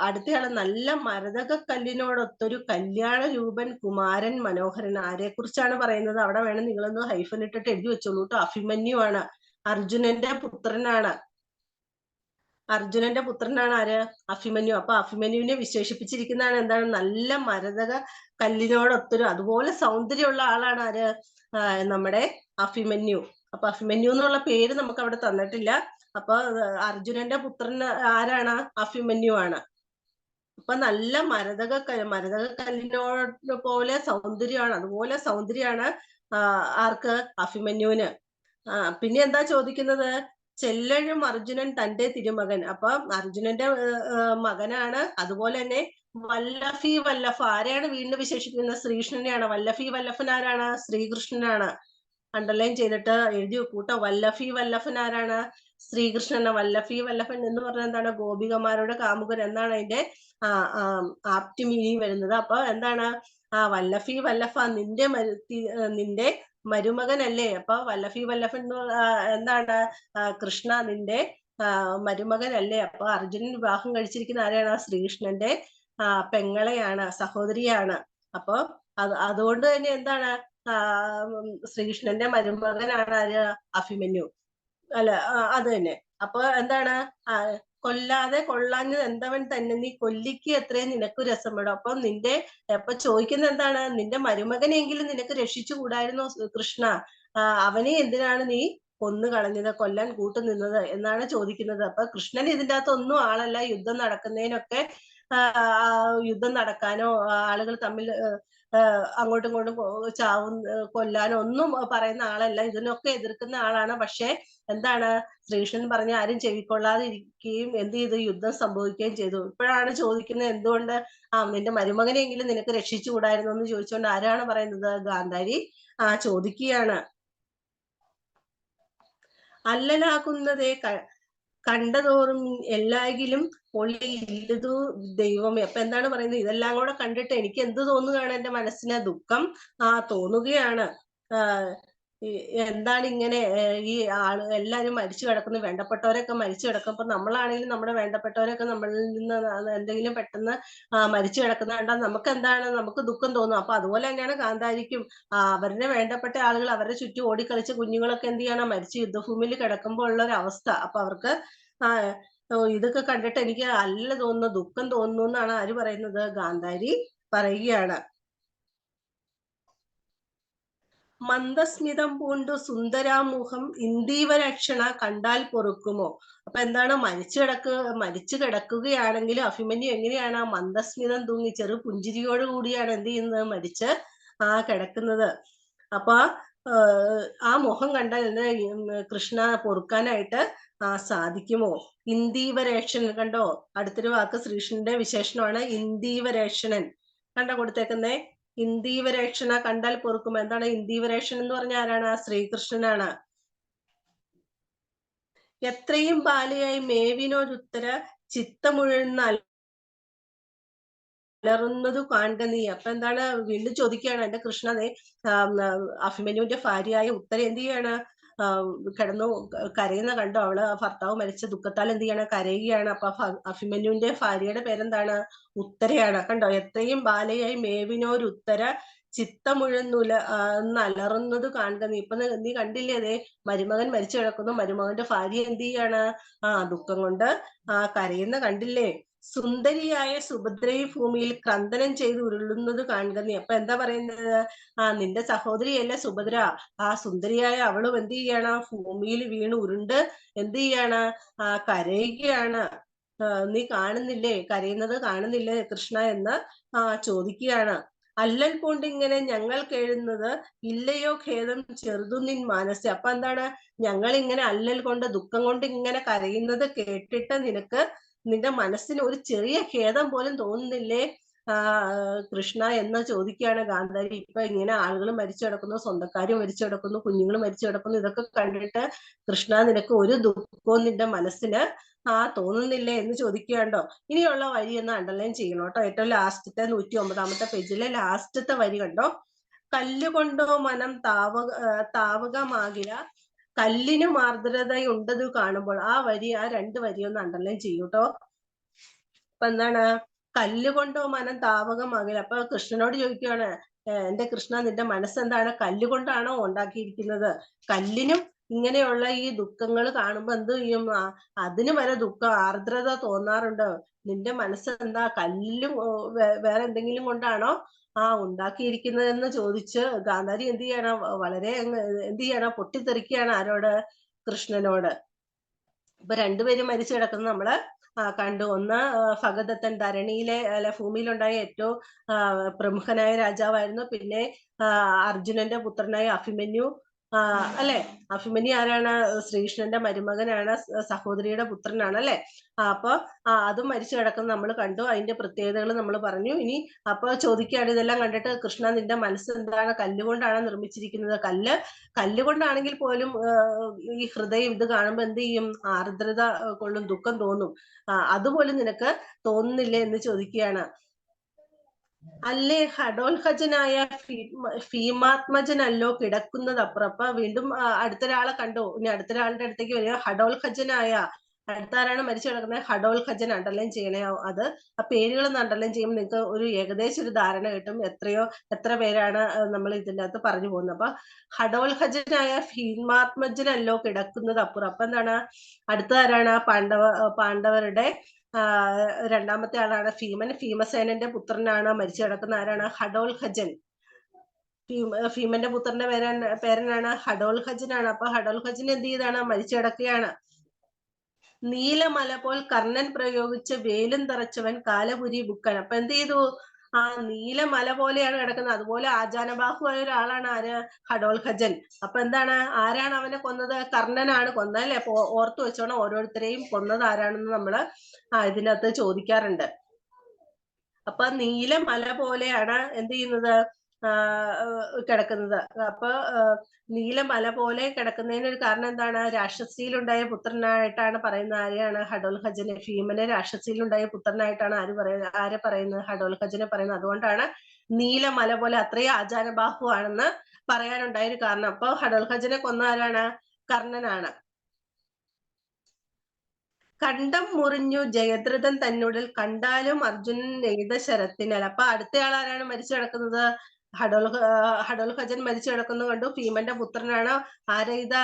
അടുത്തയാള് നല്ല മരതക കല്ലിനോടൊത്തൊരു കല്യാണ രൂപൻ കുമാരൻ മനോഹരൻ. ആരെ കുറിച്ചാണ് പറയുന്നത്? അവിടെ വേണം നിങ്ങളൊന്ന് ഹൈഫൻ ഇട്ടിട്ട് എഴുതി വെച്ചോളൂ കേട്ടോ. അഭിമന്യു ആണ്. അർജുനന്റെ പുത്രനാണ്. അർജുനന്റെ പുത്രനാണ് ആര്? അഭിമന്യു. അപ്പൊ അഭിമന്യുവിനെ വിശേഷിപ്പിച്ചിരിക്കുന്നതാണ് എന്താണ്? നല്ല മരതക കല്ലിനോടൊത്തൊരു, അതുപോലെ സൗന്ദര്യമുള്ള ആളാണ് ആര്? നമ്മുടെ അഭിമന്യു. അപ്പൊ അഭിമന്യു എന്നുള്ള പേര് നമുക്ക് അവിടെ തന്നിട്ടില്ല. അപ്പൊ അർജുനന്റെ പുത്രൻ ആരാണ്? അഭിമന്യു ആണ്. അപ്പൊ നല്ല മരതക കല്ലിനോട് പോലെ സൗന്ദര്യമാണ്, അതുപോലെ സൗന്ദര്യമാണ് ആർക്ക്? അഭിമന്യുവിന്. പിന്നെ എന്താ ചോദിക്കുന്നത്? ചെല്ലഴും അർജുനൻ തന്റെ തിരുമകൻ. അപ്പൊ അർജുനന്റെ മകനാണ്. അതുപോലെ തന്നെ വല്ലഭി വല്ലഭ, ആരെയാണ് വീണ്ടും വിശേഷിപ്പിക്കുന്നത്? ശ്രീകൃഷ്ണനെയാണ്. വല്ലഭി വല്ലഭൻ ആരാണ്? ശ്രീകൃഷ്ണനാണ്. അണ്ടർലൈൻ ചെയ്തിട്ട് എഴുതി വെക്കൂട്ടോ. വല്ലഭി വല്ലഭൻ ആരാണ്? ശ്രീകൃഷ്ണൻ. വല്ലഭി വല്ലഭൻ എന്ന് പറഞ്ഞാൽ എന്താണ്? ഗോപികമാരുടെ കാമുകൻ എന്നാണ് അതിന്റെ ആപ്റ്റ് മീനിങ് വരുന്നത്. അപ്പൊ എന്താണ്? വല്ലഭി വല്ലഭ നിന്റെ മരുമകനല്ലേ. അപ്പൊ വല്ലഭി വല്ലഭൻ എന്താണ്? കൃഷ്ണ നിന്റെ മരുമകനല്ലേ. അപ്പൊ അർജുനൻ വിവാഹം കഴിച്ചിരിക്കുന്ന ആരെയാണ്? ശ്രീകൃഷ്ണന്റെ പെങ്ങളെയാണ്, സഹോദരിയാണ്. അപ്പൊ അതുകൊണ്ട് തന്നെ എന്താണ്? ശ്രീകൃഷ്ണന്റെ മരുമകനാണ് ആര്? അഭിമന്യു. അല്ല, അത് തന്നെ. അപ്പൊ എന്താണ്? കൊല്ലാതെ കൊള്ളാഞ്ഞത് എന്തവൻ തന്നെ നീ കൊല്ലിക്ക് എത്രയും നിനക്ക് രസപ്പെടും. അപ്പൊ അപ്പൊ ചോദിക്കുന്നത് എന്താണ്? നിന്റെ മരുമകനെങ്കിലും നിനക്ക് രക്ഷിച്ചു കൂടായിരുന്നോ കൃഷ്ണ? അവനെ എന്തിനാണ് നീ കൊന്നു കളഞ്ഞത്, കൊല്ലാൻ കൂട്ടുനിന്നത് എന്നാണ് ചോദിക്കുന്നത്. അപ്പൊ കൃഷ്ണൻ ഇതിന്റെ അകത്ത് ഒന്നും ആളല്ല. യുദ്ധം നടക്കുന്നതിനൊക്കെ യുദ്ധം നടക്കാനോ ആളുകൾ തമ്മിൽ അങ്ങോട്ടും ഇങ്ങോട്ടും കൊല്ലാനോ ഒന്നും പറയുന്ന ആളല്ല. ഇതിനൊക്കെ എതിർക്കുന്ന ആളാണ്. പക്ഷെ എന്താണ്? ശ്രീകൃഷ്ണൻ പറഞ്ഞ ആരും ചെവിക്കൊള്ളാതെ ഇരിക്കുകയും എന്ത് ചെയ്തു? യുദ്ധം സംഭവിക്കുകയും ചെയ്തു. ഇപ്പോഴാണ് ചോദിക്കുന്നത് എന്തുകൊണ്ട് നിന്റെ മരുമകനെങ്കിലും നിനക്ക് രക്ഷിച്ചുകൂടായിരുന്നു എന്ന് ചോദിച്ചുകൊണ്ട് ആരാണ് പറയുന്നത്? ഗാന്ധാരി ചോദിക്കുകയാണ്. അല്ലലാകുന്നതേ കണ്ടതോറും എല്ലാകിലും ഒളി ഇല്ലതു ദൈവമേ. അപ്പൊ എന്താണ് പറയുന്നത്? ഇതെല്ലാം കൂടെ കണ്ടിട്ട് എനിക്ക് എന്ത് തോന്നുകയാണ്? എന്റെ മനസ്സിന് ദുഃഖം തോന്നുകയാണ്. എന്താണ് ഇങ്ങനെ ഈ എല്ലാരും മരിച്ചു കിടക്കുന്നു, വേണ്ടപ്പെട്ടവരൊക്കെ മരിച്ചു കിടക്കുമ്പോ നമ്മളാണെങ്കിലും നമ്മുടെ വേണ്ടപ്പെട്ടവരൊക്കെ നമ്മളിൽ നിന്ന് എന്തെങ്കിലും പെട്ടെന്ന് മരിച്ചു കിടക്കുന്ന കണ്ടാൽ നമുക്ക് എന്താണ്, നമുക്ക് ദുഃഖം തോന്നും. അപ്പൊ അതുപോലെ തന്നെയാണ് കാന്താരിക്കും. അവരുടെ വേണ്ടപ്പെട്ട ആളുകൾ അവരുടെ ചുറ്റും ഓടിക്കളിച്ച കുഞ്ഞുങ്ങളൊക്കെ എന്ത് ചെയ്യണം, മരിച്ച് യുദ്ധഭൂമിയിൽ കിടക്കുമ്പോൾ ഉള്ള ഒരു അവസ്ഥ. അപ്പൊ അവർക്ക് ഇതൊക്കെ കണ്ടിട്ട് എനിക്ക് അല്ല തോന്നുന്നു, ദുഃഖം തോന്നുന്നു എന്നാണ് ആര് പറയുന്നത്? ഗാന്ധാരി പറയുകയാണ്. മന്ദസ്മിതം പൂണ്ടു സുന്ദരാമുഖം ഇന്ദീവരക്ഷണ കണ്ടാൽ പൊറുക്കുമോ. അപ്പൊ എന്താണ്, മരിച്ചു കിടക്കുകയാണെങ്കിലും അഭിമന്യു എങ്ങനെയാണ് മന്ദസ്മിതം തൂങ്ങി ചെറു പുഞ്ചിരിയോട് കൂടിയാണ് എന്ത് ചെയ്യുന്നത്, മരിച്ച് കിടക്കുന്നത്. അപ്പൊ ആ മുഖം കണ്ടാൽ കൃഷ്ണ പൊറുക്കാനായിട്ട് സാധിക്കുമോ? ഇന്ദീവരേക്ഷണൻ കണ്ടോ, അടുത്തൊരു വാക്ക് ശ്രീകൃഷ്ണന്റെ വിശേഷണമാണ് ഇന്ദീവരേക്ഷണൻ. കണ്ടോ കൊടുത്തേക്കുന്നേ, ഇന്ദീവരേക്ഷണ കണ്ടാൽ പൊറുക്കും. എന്താണ് ഇന്ദീവരേക്ഷണൻ എന്ന് പറഞ്ഞ ആരാണ്? ശ്രീകൃഷ്ണനാണ്. എത്രയും ബാലയായി മേവിനോരുത്തര ചിത്തമുഴന്ന അലറുന്നതു കാണുക നീ. അപ്പൊ എന്താണ്, വീണ്ടും ചോദിക്കുകയാണ്, എന്റെ കൃഷ്ണനെ അഭിമന്യുവിന്റെ ഭാര്യയായ ഉത്തര എന്ത് ചെയ്യാണ്, കിടന്നു കരയുന്ന കണ്ടോ. അവള് ഭർത്താവ് മരിച്ച ദുഃഖത്താൽ എന്ത് ചെയ്യണം, കരയുകയാണ്. അപ്പൊ അഭിമന്യുവിന്റെ ഭാര്യയുടെ പേരെന്താണ്? ഉത്തരയാണ്. കണ്ടോ, എത്രയും ബാലയായി മേവിനോരുത്തര ചിത്തമുഴന്നുല അലറുന്നത് കാണുക നീ. ഇപ്പൊ നീ കണ്ടില്ലേ, അതെ മരുമകൻ മരിച്ചു കിടക്കുന്നു, മരുമകന്റെ ഭാര്യ എന്ത് ചെയ്യാണ്, ദുഃഖം കൊണ്ട് കരയുന്ന കണ്ടില്ലേ. സുന്ദരിയായ സുഭദ്രയെ ഭൂമിയിൽ ക്രന്ദനം ചെയ്ത് ഉരുളുന്നത് കാണുക നീ. അപ്പൊ എന്താ പറയുന്നത്, നിന്റെ സഹോദരിയല്ലേ സുഭദ്ര, സുന്ദരിയായ അവളും എന്ത് ചെയ്യാണ്, ഭൂമിയിൽ വീണ് ഉരുണ്ട് എന്ത് ചെയ്യാണ്, കരയുകയാണ്. നീ കാണുന്നില്ലേ, കരയുന്നത് കാണുന്നില്ലേ കൃഷ്ണ എന്ന് ചോദിക്കുകയാണ്. അല്ലൽ കൊണ്ട് ഇങ്ങനെ ഞങ്ങൾ കേഴുന്നത് ഇല്ലയോ ഖേദം ചെറുതു നിൻ മാനസ. അപ്പൊ എന്താണ്, ഞങ്ങൾ ഇങ്ങനെ അല്ലൽ കൊണ്ട് ദുഃഖം കൊണ്ട് ഇങ്ങനെ കരയുന്നത് കേട്ടിട്ട് നിന്റെ മനസ്സിന് ഒരു ചെറിയ ഖേദം പോലും തോന്നുന്നില്ലേ കൃഷ്ണ എന്ന് ചോദിക്കുകയാണ് ഗാന്ധാരി. ഇപ്പൊ ഇങ്ങനെ ആളുകൾ മരിച്ചു കിടക്കുന്നു, സ്വന്തക്കാരും മരിച്ചു കിടക്കുന്നു, കുഞ്ഞുങ്ങൾ മരിച്ചു കിടക്കുന്നു, ഇതൊക്കെ കണ്ടിട്ട് കൃഷ്ണ നിനക്ക് ഒരു ദുഃഖവും നിന്റെ മനസ്സിന് തോന്നുന്നില്ലേ എന്ന് ചോദിക്കുകയുണ്ടോ. ഇനിയുള്ള വരി ഒന്ന് അണ്ടർലൈൻ ചെയ്യണം കേട്ടോ. ഏറ്റവും ലാസ്റ്റത്തെ 109 പേജിലെ ലാസ്റ്റത്തെ വരി കണ്ടോ. കല്ലുകൊണ്ടോ മനം താവകമാകില കല്ലിനും ആർദ്രതയുണ്ടത് കാണുമ്പോൾ. ആ രണ്ട് വരി ഒന്ന് അണ്ടർലൈൻ ചെയ്യൂട്ടോ. അപ്പൊ എന്താണ്, കല്ലുകൊണ്ടോ മനം താവകമാകില്ല. അപ്പൊ കൃഷ്ണനോട് ചോദിക്കുകയാണ്, എന്റെ കൃഷ്ണ നിന്റെ മനസ്സെന്താണ്, കല്ലുകൊണ്ടാണോ ഉണ്ടാക്കിയിരിക്കുന്നത്? കല്ലിനും ഇങ്ങനെയുള്ള ഈ ദുഃഖങ്ങൾ കാണുമ്പോ എന്ത് ചെയ്യും, അതിന് വരെ ആർദ്രത തോന്നാറുണ്ട്. നിന്റെ മനസ്സെന്താ, കല്ലും വേറെ എന്തെങ്കിലും കൊണ്ടാണോ ഉണ്ടാക്കിയിരിക്കുന്നതെന്ന് ചോദിച്ച് ഗാന്ധാരി എന്ത് ചെയ്യണം, വളരെ എന്ത് ചെയ്യണം, പൊട്ടിത്തെറിക്കുകയാണ്. ആരോട്? കൃഷ്ണനോട്. ഇപ്പൊ രണ്ടുപേരും മരിച്ചു കിടക്കുന്നത് നമ്മള് കണ്ടു. ഒന്ന് ഭഗദത്തൻ, ധരണിയിലെ ഭൂമിയിലുണ്ടായ ഏറ്റവും പ്രമുഖനായ രാജാവായിരുന്നു. പിന്നെ അർജുനന്റെ പുത്രനായ അഭിമന്യു, അല്ലെ. അഭിമന്യു ആരാണ്? ശ്രീകൃഷ്ണന്റെ മരുമകനാണ്, സഹോദരിയുടെ പുത്രനാണ്, അല്ലെ. അപ്പൊ അതും മരിച്ചു കിടക്കുന്ന നമ്മൾ കണ്ടു. അതിന്റെ പ്രത്യേകതകൾ നമ്മൾ പറഞ്ഞു. ഇനി അപ്പൊ ചോദിക്കുകയാണ്, ഇതെല്ലാം കണ്ടിട്ട് കൃഷ്ണ നിന്റെ മനസ്സ് എന്താണ്, കല്ലുകൊണ്ടാണ് നിർമ്മിച്ചിരിക്കുന്നത്? കല്ലുകൊണ്ടാണെങ്കിൽ പോലും ഈ ഹൃദയം ഇത് കാണുമ്പോ എന്ത് ചെയ്യും, ആർദ്രത കൊള്ളും, ദുഃഖം തോന്നും. അതുപോലും നിനക്ക് തോന്നുന്നില്ലേ എന്ന് ചോദിക്കുകയാണ്. അല്ലേ ഹഡോൽഹജനായ ഭീമാത്മജനല്ലോ കിടക്കുന്നത് അപ്പുറം. അപ്പൊ വീണ്ടും അടുത്തൊരാളെ കണ്ടു. ഇനി അടുത്തൊരാളുടെ അടുത്തേക്ക് വരിക. ഹഡോൽഹജനായ, അടുത്താരാണ് മരിച്ചു കിടക്കുന്നത്? ഹഡോൽഹജൻ. അണ്ടർലൈൻ ചെയ്യണേ. അത് ആ പേരുകളൊന്ന് അണ്ടർലൈൻ ചെയ്യുമ്പോൾ നിങ്ങൾക്ക് ഒരു ഏകദേശം ഒരു ധാരണ കിട്ടും, എത്ര പേരാണ് നമ്മൾ ഇതിൻ്റെ അകത്ത് പറഞ്ഞു പോകുന്നത്. അപ്പൊ ഹഡോൽഹജനായ ഭീമാത്മജനല്ലോ കിടക്കുന്നത് അപ്പുറം. അപ്പൊ എന്താണ്, അടുത്തതാരാണ്? പാണ്ഡവരുടെ രണ്ടാമത്തെ ആളാണ് ഭീമൻ. ഭീമസേനന്റെ പുത്രനാണ് മരിച്ചു കിടക്കുന്ന ആരാണ്? ഹഡോൽഹജൻ. ഭീമന്റെ പുത്രന്റെ പേരനാണ് ഹഡോൽഹജനാണ്. അപ്പൊ ഹഡോൽഹജൻ എന്ത് ചെയ്താണ്, മരിച്ചു കിടക്കുകയാണ്. നീലമല പോൽ കർണൻ പ്രയോഗിച്ച് വേലും തറച്ചവൻ കാലപുരി ബുക്കൻ. അപ്പൊ എന്ത് ചെയ്തു, നീലമല പോലെയാണ് കിടക്കുന്നത്. അതുപോലെ ആജാനബാഹുവായ ഒരാളാണ് ആര്? ഹഡോൽഹജൻ. അപ്പൊ എന്താണ്, ആരാണ് അവനെ കൊന്നത്? കർണനാണ് കൊന്നത്, അല്ലെ. ഓർത്തു വെച്ചോണം, ഓരോരുത്തരെയും കൊന്നത് ആരാണെന്ന് നമ്മള് ഇതിനകത്ത് ചോദിക്കാറുണ്ട്. അപ്പൊ നീലമല പോലെയാണ് എന്ത് ചെയ്യുന്നത്, കിടക്കുന്നത്. അപ്പൊ നീലമല പോലെ കിടക്കുന്നതിന് ഒരു കാരണം എന്താണ്? രാക്ഷസിയിലുണ്ടായ പുത്രനായിട്ടാണ് പറയുന്നത്. ആരെയാണ്? ഹഡോൽഹജനെ. ഭീമനെ രാക്ഷസിയിലുണ്ടായ പുത്രനായിട്ടാണ് ആരെ പറയുന്നത്? ഹഡോൽഹജനെ പറയുന്നത്. അതുകൊണ്ടാണ് നീലമല പോലെ അത്രയും ആചാരബാഹുവാണെന്ന് പറയാനുണ്ടായ ഒരു കാരണം. അപ്പൊ ഹഡോൽഹജനെ കൊന്ന ആരാണ്? കർണനാണ്. കണ്ടം മുറിഞ്ഞു ജയദ്രഥൻ തന്നുടൽ കണ്ടാലും അർജുനൻ നെയ്ത ശരത്തിനാൽ. അപ്പൊ അടുത്തയാൾ ആരാണ് മരിച്ചു കിടക്കുന്നത്? ഹഡോൽഹജൻ മരിച്ചു കിടക്കുന്നത് കണ്ടു. ഭീമന്റെ പുത്രനാണ്. ആരെയ്ത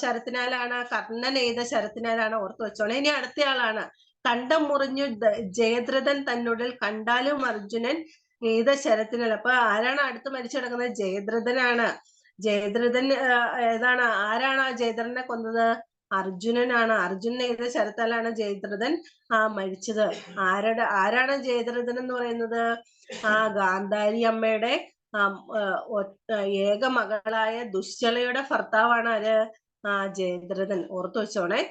ശരത്തിനാലാണ്? കർണൻ എയ്ത ശരത്തിനാലാണ്. ഓർത്തു വെച്ചോളെ. ഇനി അടുത്തയാളാണ്. കണ്ടം മുറിഞ്ഞു ജയദ്രഥൻ തന്നുടൽ കണ്ടാലും അർജുനൻ എയ്ത ശരത്തിനാൽ. അപ്പൊ ആരാണ് അടുത്ത് മരിച്ചു കിടക്കുന്നത്? ജയദ്രഥനാണ്. ജയദ്രഥൻ ഏതാണ്? ആരാണ് ആ ജയദ്രഥനെ കൊന്നത്? അർജുനനാണ്. അർജുനൻ എഴുതിയ ശരത്താലാണ് ജയദ്രഥൻ മരിച്ചത്. ആരാണ് ജയദ്രഥൻ എന്ന് പറയുന്നത്? ഗാന്ധാരി അമ്മയുടെ ഏക മകളായ ദുശ്ശലയുടെ ഭർത്താവാണ് ആര്? ജയദ്രഥൻ. ഓർത്തു വെച്ചോണേ.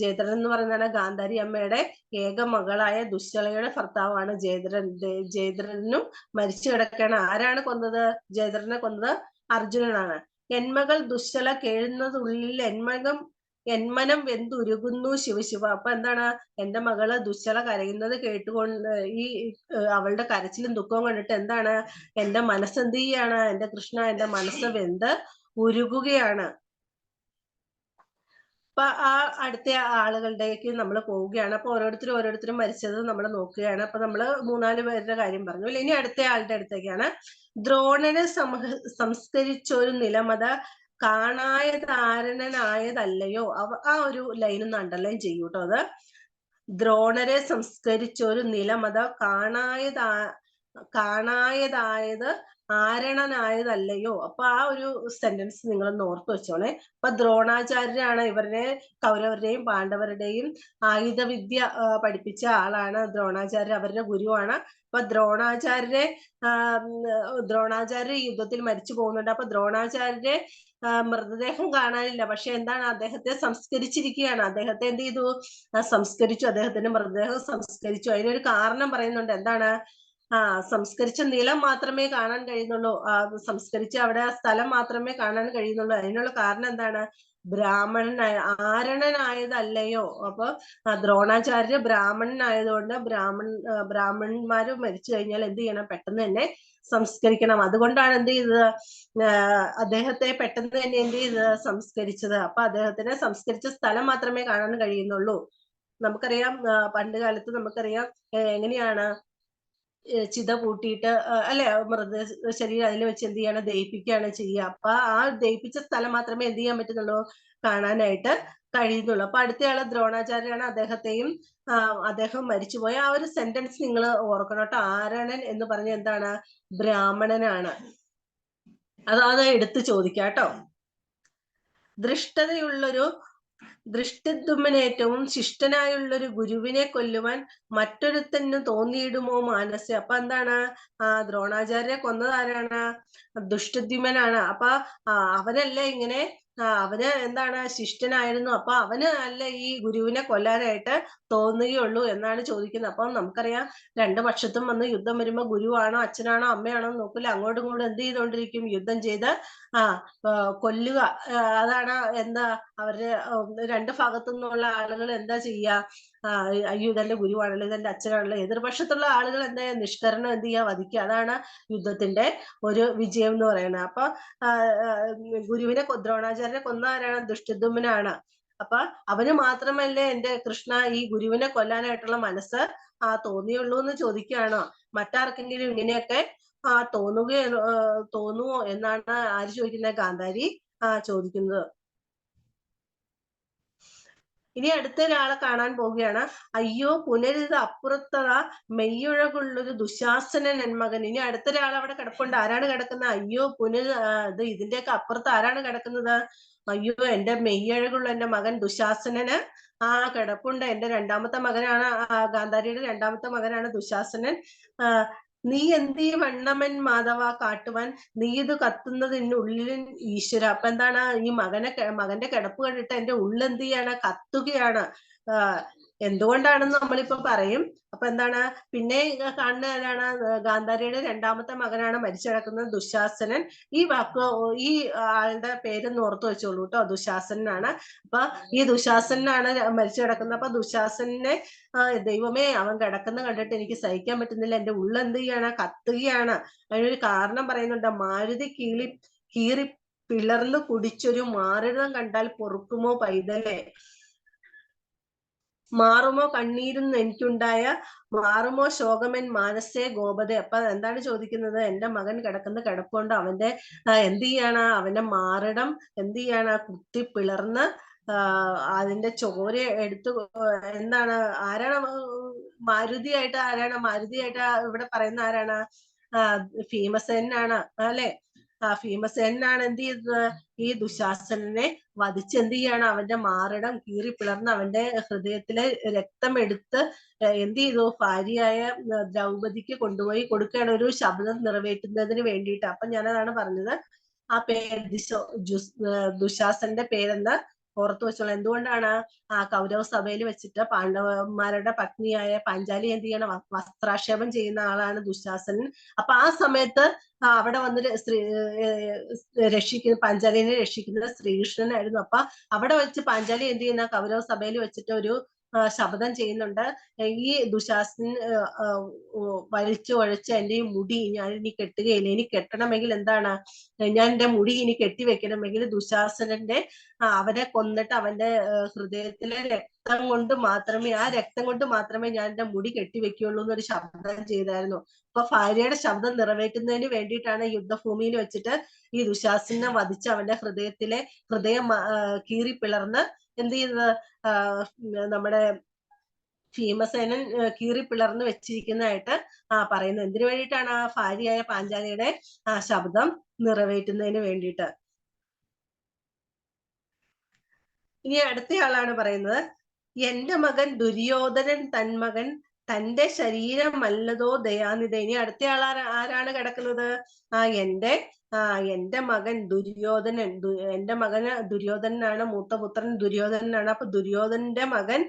ജയദ്രഥൻ എന്ന് പറയുന്നതാണ് ഗാന്ധാരി അമ്മയുടെ ഏക മകളായ ദുശ്ശലയുടെ ഭർത്താവാണ് ജയദ്രഥൻ. ജയദ്രഥനും മരിച്ചു കിടക്കുകയാണ്. ആരാണ് കൊന്നത്? ജയദ്രഥനെ കൊന്നത് അർജുനനാണ്. എന്മകൾ ദുശ്ശല കേഴുന്നതുള്ളിൽ എന്മനം വെന്തുരുകുന്നു ശിവശിവ. അപ്പൊ എന്താണ്? എന്റെ മകള് ദുശ്ശല കരയുന്നത് കേട്ടുകൊണ്ട് അവളുടെ കരച്ചിലും ദുഃഖവും കണ്ടിട്ട് എന്താണ്? എന്റെ മനസ്സെന്ത് ചെയ്യാണ്? എന്റെ കൃഷ്ണ, എന്റെ മനസ്സ് വെന്ത് ഉരുകുകയാണ്. അപ്പൊ അടുത്ത ആളുകളുടേക്ക് നമ്മൾ പോവുകയാണ്. അപ്പൊ ഓരോരുത്തരും മരിച്ചത് നമ്മൾ നോക്കുകയാണ്. അപ്പൊ നമ്മള് 3-4 പേരുടെ കാര്യം പറഞ്ഞു. ഇനി അടുത്ത ആളുടെ അടുത്തേക്കാണ്. ദ്രോണനെ സംസ്കരിച്ചൊരു നിലമത കാണായതാരണനായതല്ലയോ. ആ ഒരു ലൈൻ ഒന്ന് അണ്ടർലൈൻ ചെയ്യൂട്ടോ. അത് ദ്രോണരെ സംസ്കരിച്ചൊരു നിലമത കാണായതായത് ആരണനായതല്ലയോ. അപ്പൊ ആ ഒരു സെന്റൻസ് നിങ്ങളൊന്ന് ഓർത്തു വെച്ചോണേ. അപ്പൊ ദ്രോണാചാര്യരാണ് ഇവരുടെ കൗരവരുടെയും പാണ്ഡവരുടെയും ആയുധവിദ്യ പഠിപ്പിച്ച ആളാണ് ദ്രോണാചാര്യർ. അവരുടെ ഗുരുവാണ്. അപ്പൊ ദ്രോണാചാര്യ യുദ്ധത്തിൽ മരിച്ചു പോകുന്നുണ്ട്. അപ്പൊ ദ്രോണാചാര്യരെ മൃതദേഹം കാണാനില്ല. പക്ഷെ എന്താണ്? അദ്ദേഹത്തെ സംസ്കരിച്ചിരിക്കുകയാണ്. അദ്ദേഹത്തെ എന്ത് ചെയ്തു? സംസ്കരിച്ചു. അദ്ദേഹത്തിന്റെ മൃതദേഹം സംസ്കരിച്ചു. അതിനൊരു കാരണം പറയുന്നുണ്ട്. എന്താണ്? സംസ്കരിച്ച നിലം മാത്രമേ കാണാൻ കഴിയുന്നുള്ളൂ. സംസ്കരിച്ച അവിടെ സ്ഥലം മാത്രമേ കാണാൻ കഴിയുന്നുള്ളൂ. അതിനുള്ള കാരണം എന്താണ്? ആരണനായതല്ലയോ. അപ്പൊ ദ്രോണാചാര്യ ബ്രാഹ്മണനായതുകൊണ്ട് ബ്രാഹ്മണന്മാര് മരിച്ചു കഴിഞ്ഞാൽ എന്ത് ചെയ്യണം? പെട്ടെന്ന് തന്നെ സംസ്കരിക്കണം. അതുകൊണ്ടാണ് എന്ത് ചെയ്തത്? അദ്ദേഹത്തെ പെട്ടെന്ന് തന്നെ എന്ത് ചെയ്തത്? സംസ്കരിച്ചത്. അപ്പൊ അദ്ദേഹത്തിനെ സംസ്കരിച്ച സ്ഥലം മാത്രമേ കാണാൻ കഴിയുന്നുള്ളൂ. നമുക്കറിയാം, പണ്ട് കാലത്ത് നമുക്കറിയാം എങ്ങനെയാണ് ചിത കൂട്ടിയിട്ട് അല്ലെ ശരീരം അതിൽ വെച്ച് എന്ത് ചെയ്യണം? ദഹിപ്പിക്കുകയാണ് ചെയ്യുക. അപ്പൊ ആ ദഹിപ്പിച്ച സ്ഥലം മാത്രമേ എന്ത് ചെയ്യാൻ പറ്റുന്നുള്ളൂ? കാണാനായിട്ട് കഴിയുന്നുള്ളൂ. അപ്പൊ അടുത്തയാള് ദ്രോണാചാര്യാണ്. അദ്ദേഹം മരിച്ചുപോയ ആ ഒരു സെന്റൻസ് നിങ്ങൾ ഓർക്കണം കേട്ടോ. ആരണൻ എന്ന് പറഞ്ഞ എന്താണ്? ബ്രാഹ്മണനാണ്. അത് എടുത്തു ചോദിക്കാം കേട്ടോ. ദൃഷ്ടദ്യുമ്നേറ്റവും ശിഷ്ടനായുള്ളൊരു ഗുരുവിനെ കൊല്ലുവാൻ മറ്റൊരുത്തന് തോന്നിയിടുമോ മാനസ. അപ്പൊ എന്താണ്? ദ്രോണാചാര്യെ കൊന്നത് ആരാണ്? ദുഷ്ടദ്യുമ്നാണ്. അപ്പൊ അവനല്ലേ ഇങ്ങനെ അവന് എന്താണ്? ശിഷ്ടനായിരുന്നു. അപ്പൊ അവന് അല്ല ഈ ഗുരുവിനെ കൊല്ലാനായിട്ട് തോന്നുകയുള്ളൂ എന്നാണ് ചോദിക്കുന്നത്. അപ്പം നമുക്കറിയാം, രണ്ടു പക്ഷത്തും വന്ന് യുദ്ധം വരുമ്പോ ഗുരുവാണോ അച്ഛനാണോ അമ്മയാണോ നോക്കില്ല, അങ്ങോട്ടും ഇങ്ങോട്ടും എന്ത് ചെയ്തുകൊണ്ടിരിക്കും? യുദ്ധം ചെയ്ത് കൊല്ലുക. അതാണ് എന്താ അവരുടെ രണ്ട് ഭാഗത്തു നിന്നുള്ള ആളുകൾ എന്താ ചെയ്യുക? അയ്യോ ഇതെന്റെ ഗുരുവാണല്ലോ, ഇതെന്റെ അച്ഛനാണല്ലോ. എതിർപക്ഷത്തുള്ള ആളുകൾ എന്താ? നിഷ്കരണം എന്ത് ചെയ്യുക? വധിക്കുക. അതാണ് യുദ്ധത്തിന്റെ ഒരു വിജയം എന്ന് പറയുന്നത്. അപ്പൊ ദ്രോണാചാര്യനെ കൊന്ന ആരാണ്? ദുഷ്ടദ്യുമ്നാണ്. അപ്പൊ അവന് മാത്രമല്ലേ എന്റെ കൃഷ്ണ ഈ ഗുരുവിനെ കൊല്ലാനായിട്ടുള്ള മനസ്സ് തോന്നിയുള്ളൂ എന്ന് ചോദിക്കുകയാണോ? മറ്റാർക്കെങ്കിലും ഇങ്ങനെയൊക്കെ തോന്നുമോ എന്നാണ് ആര് ചോദിക്കുന്നത്? ഗാന്ധാരി ചോദിക്കുന്നത്. ഇനി അടുത്ത ഒരാളെ കാണാൻ പോവുകയാണ്. അയ്യോ പുനരിത് അപ്പുറത്തതാ മെയ്യുഴകുള്ളൊരു ദുശാസനൻ എന്മകൻ. ഇനി അടുത്തൊരാൾ അവിടെ കിടപ്പുണ്ട്. ആരാണ് കിടക്കുന്നത്? അയ്യോ ഇതിന്റെയൊക്കെ അപ്പുറത്ത് ആരാണ് കിടക്കുന്നത്? അയ്യോ എന്റെ മെയ്യഴകുള്ള എന്റെ മകൻ ദുശാസനന് കിടപ്പുണ്ട്. എന്റെ രണ്ടാമത്തെ മകനാണ്, ഗാന്ധാരിയുടെ രണ്ടാമത്തെ മകനാണ് ദുശാസനൻ. നീ എന്തീ വണ്ണമൻ മാധവ കാട്ടുവാൻ, നീ ഇത് കത്തുന്നതിനുള്ളിൽ ഈശ്വര. അപ്പൊ എന്താണ്? ഈ മകന്റെ കിടപ്പ് കണ്ടിട്ട് എന്റെ ഉള്ളെന്ത് ചെയ്യാണ്? കത്തുകയാണ്. എന്തുകൊണ്ടാണെന്ന് നമ്മളിപ്പോ പറയും. അപ്പൊ എന്താണ് പിന്നെ കാണുന്ന ആരാണ്? ഗാന്ധാരിയുടെ രണ്ടാമത്തെ മകനാണ് മരിച്ചു കിടക്കുന്നത്, ദുശാസനൻ. ഈ ആളുടെ പേരൊന്ന് ഓർത്തു വെച്ചോളൂ കേട്ടോ, ദുശാസനാണ്. അപ്പൊ ഈ ദുശാസനാണ് മരിച്ചു കിടക്കുന്നത്. അപ്പൊ ദുശാസനെ ദൈവമേ, അവൻ കിടക്കുന്ന കണ്ടിട്ട് എനിക്ക് സഹിക്കാൻ പറ്റുന്നില്ല, എന്റെ ഉള്ളിൽ എന്ത് ചെയ്യാണ്? കത്തുകയാണ്. അതിനൊരു കാരണം പറയുന്നുണ്ട്. മാരുതി കീറി പിളർന്നു കുടിച്ചൊരു മാറിടം കണ്ടാൽ പൊറുക്കുമോ പൈതലേ, മാറുമോ കണ്ണീരെന്ന് എനിക്കുണ്ടായ, മാറുമോ ശോകമെൻ മാനസേ ഗോപത. അപ്പൊ എന്താണ് ചോദിക്കുന്നത്? എന്റെ മകൻ കിടക്കുന്ന കിടപ്പുണ്ട്, അവന്റെ എന്ത് ചെയ്യാണ്? അവന്റെ മാറിടം എന്ത് ചെയ്യാണ്? കുത്തി പിളർന്ന് അതിന്റെ ചോര എടുത്ത് എന്താണ്? ആരാണ് മാരുതിയായിട്ട്? ആരാണ് മാരുതിയായിട്ട് ഇവിടെ പറയുന്ന? ആരാണ്? ഭീമസേനാണ് അല്ലെ? ഭീമസേനാണ് എന്ത് ചെയ്തത്? ഈ ദുശാസനെ വധിച്ച് എന്ത് ചെയ്യാണ്? അവന്റെ മാറിടം കീറി പിളർന്ന് അവന്റെ ഹൃദയത്തിലെ രക്തം എടുത്ത് എന്ത് ചെയ്തു? ഭാര്യയായ ദ്രൗപദിക്ക് കൊണ്ടുപോയി കൊടുക്കുകയാണ്, ഒരു ശബ്ദം നിറവേറ്റുന്നതിന് വേണ്ടിയിട്ട്. അപ്പൊ ഞാനതാണ് പറഞ്ഞത്, ആ പേര് ദുശാസന്റെ പേരെന്ന് ഓർത്തു വെച്ചോളൂ. എന്തുകൊണ്ടാണ്? ആ കൗരവ സഭയിൽ വെച്ചിട്ട് പാണ്ഡവന്മാരുടെ പത്നിയായ പാഞ്ചാലി എന്ത് ചെയ്യണം? വസ്ത്രാക്ഷേപം ചെയ്യുന്ന ആളാണ് ദുശാസനൻ. അപ്പൊ ആ സമയത്ത് അവിടെ വന്ന് പാഞ്ചാലിനെ രക്ഷിക്കുന്നത് ശ്രീകൃഷ്ണനായിരുന്നു. അപ്പൊ അവിടെ വെച്ച് പാഞ്ചാലി എന്ത് ചെയ്യുന്ന? കൗരവ സഭയിൽ വെച്ചിട്ട് ഒരു ശപഥം ചെയ്യുന്നുണ്ട്. ഈ ദുശാസൻ വലിച്ചു ഒഴച്ച് എന്റെ ഈ മുടി ഞാൻ ഇനി കെട്ടുകയില്ല. ഇനി കെട്ടണമെങ്കിൽ എന്താണ്? ഞാൻ എന്റെ മുടി ഇനി കെട്ടിവെക്കണമെങ്കിൽ ദുശാസനന്റെ അവനെ കൊന്നിട്ട് അവന്റെ ഹൃദയത്തിലെ രക്തം കൊണ്ട് മാത്രമേ, ആ രക്തം കൊണ്ട് മാത്രമേ ഞാൻ എന്റെ മുടി കെട്ടിവെക്കുള്ളൂ എന്നൊരു ശബ്ദം ചെയ്തായിരുന്നു. അപ്പൊ ഭാര്യയുടെ ശബ്ദം നിറവേറ്റുന്നതിന് വേണ്ടിയിട്ടാണ് യുദ്ധഭൂമിയിൽ വെച്ചിട്ട് ഈ ദുശാസനെ വധിച്ച് അവന്റെ ഹൃദയം കീറി പിളർന്ന് എന്ത് ചെയ്തത്? നമ്മുടെ ഭീമസേനൻ കീറി പിളർന്ന് വെച്ചിരിക്കുന്നതായിട്ട് പറയുന്നത്. എന്തിനു വേണ്ടിയിട്ടാണ്? ഭാര്യയായ പാഞ്ചാലിയുടെ ശബ്ദം നിറവേറ്റുന്നതിന് വേണ്ടിയിട്ട്. ഇനി അടുത്തയാളാണ് പറയുന്നത്, എന്റെ മകൻ ദുര്യോധനൻ തന്മകൻ തന്റെ ശരീരമല്ലതോ ദയാനിധ. ഇനി അടുത്തയാൾ ആരാണ് കിടക്കുന്നത്? എന്റെ മകൻ ദുര്യോധനൻ. എന്റെ മകന് ദുര്യോധനാണ്, മൂത്തപുത്രൻ ദുര്യോധനാണ്. അപ്പൊ ദുര്യോധനന്റെ മകൻ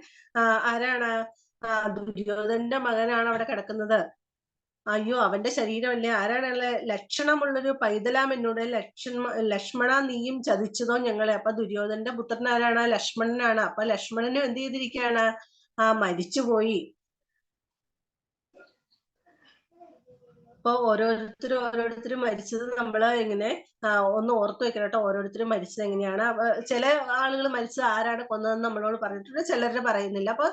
ആരാണ്? ദുര്യോധനന്റെ മകനാണ് അവിടെ കിടക്കുന്നത്. അയ്യോ, അവന്റെ ശരീരമല്ലേ? ആരാണുള്ള? ലക്ഷണമുള്ളൊരു പൈതലാം എന്നോട് ലക്ഷ്മണ നീയും ചതിച്ചതോ ഞങ്ങളെ. അപ്പൊ ദുര്യോധനന്റെ പുത്രൻ ആരാണ്? ലക്ഷ്മണനാണ്. അപ്പൊ ലക്ഷ്മണനും എന്ത് ചെയ്തിരിക്കുകയാണ്? മരിച്ചുപോയി. അപ്പൊ ഓരോരുത്തരും മരിച്ചത് നമ്മള് ഇങ്ങനെ ഒന്ന് ഓർത്തു വെക്കണം കേട്ടോ. ഓരോരുത്തരും മരിച്ചത് എങ്ങനെയാണ്? ചില ആളുകൾ മരിച്ചത് ആരാണ് കൊന്നതെന്ന് നമ്മളോട് പറഞ്ഞിട്ടുണ്ട്, ചിലരുടെ പറയുന്നില്ല. അപ്പൊ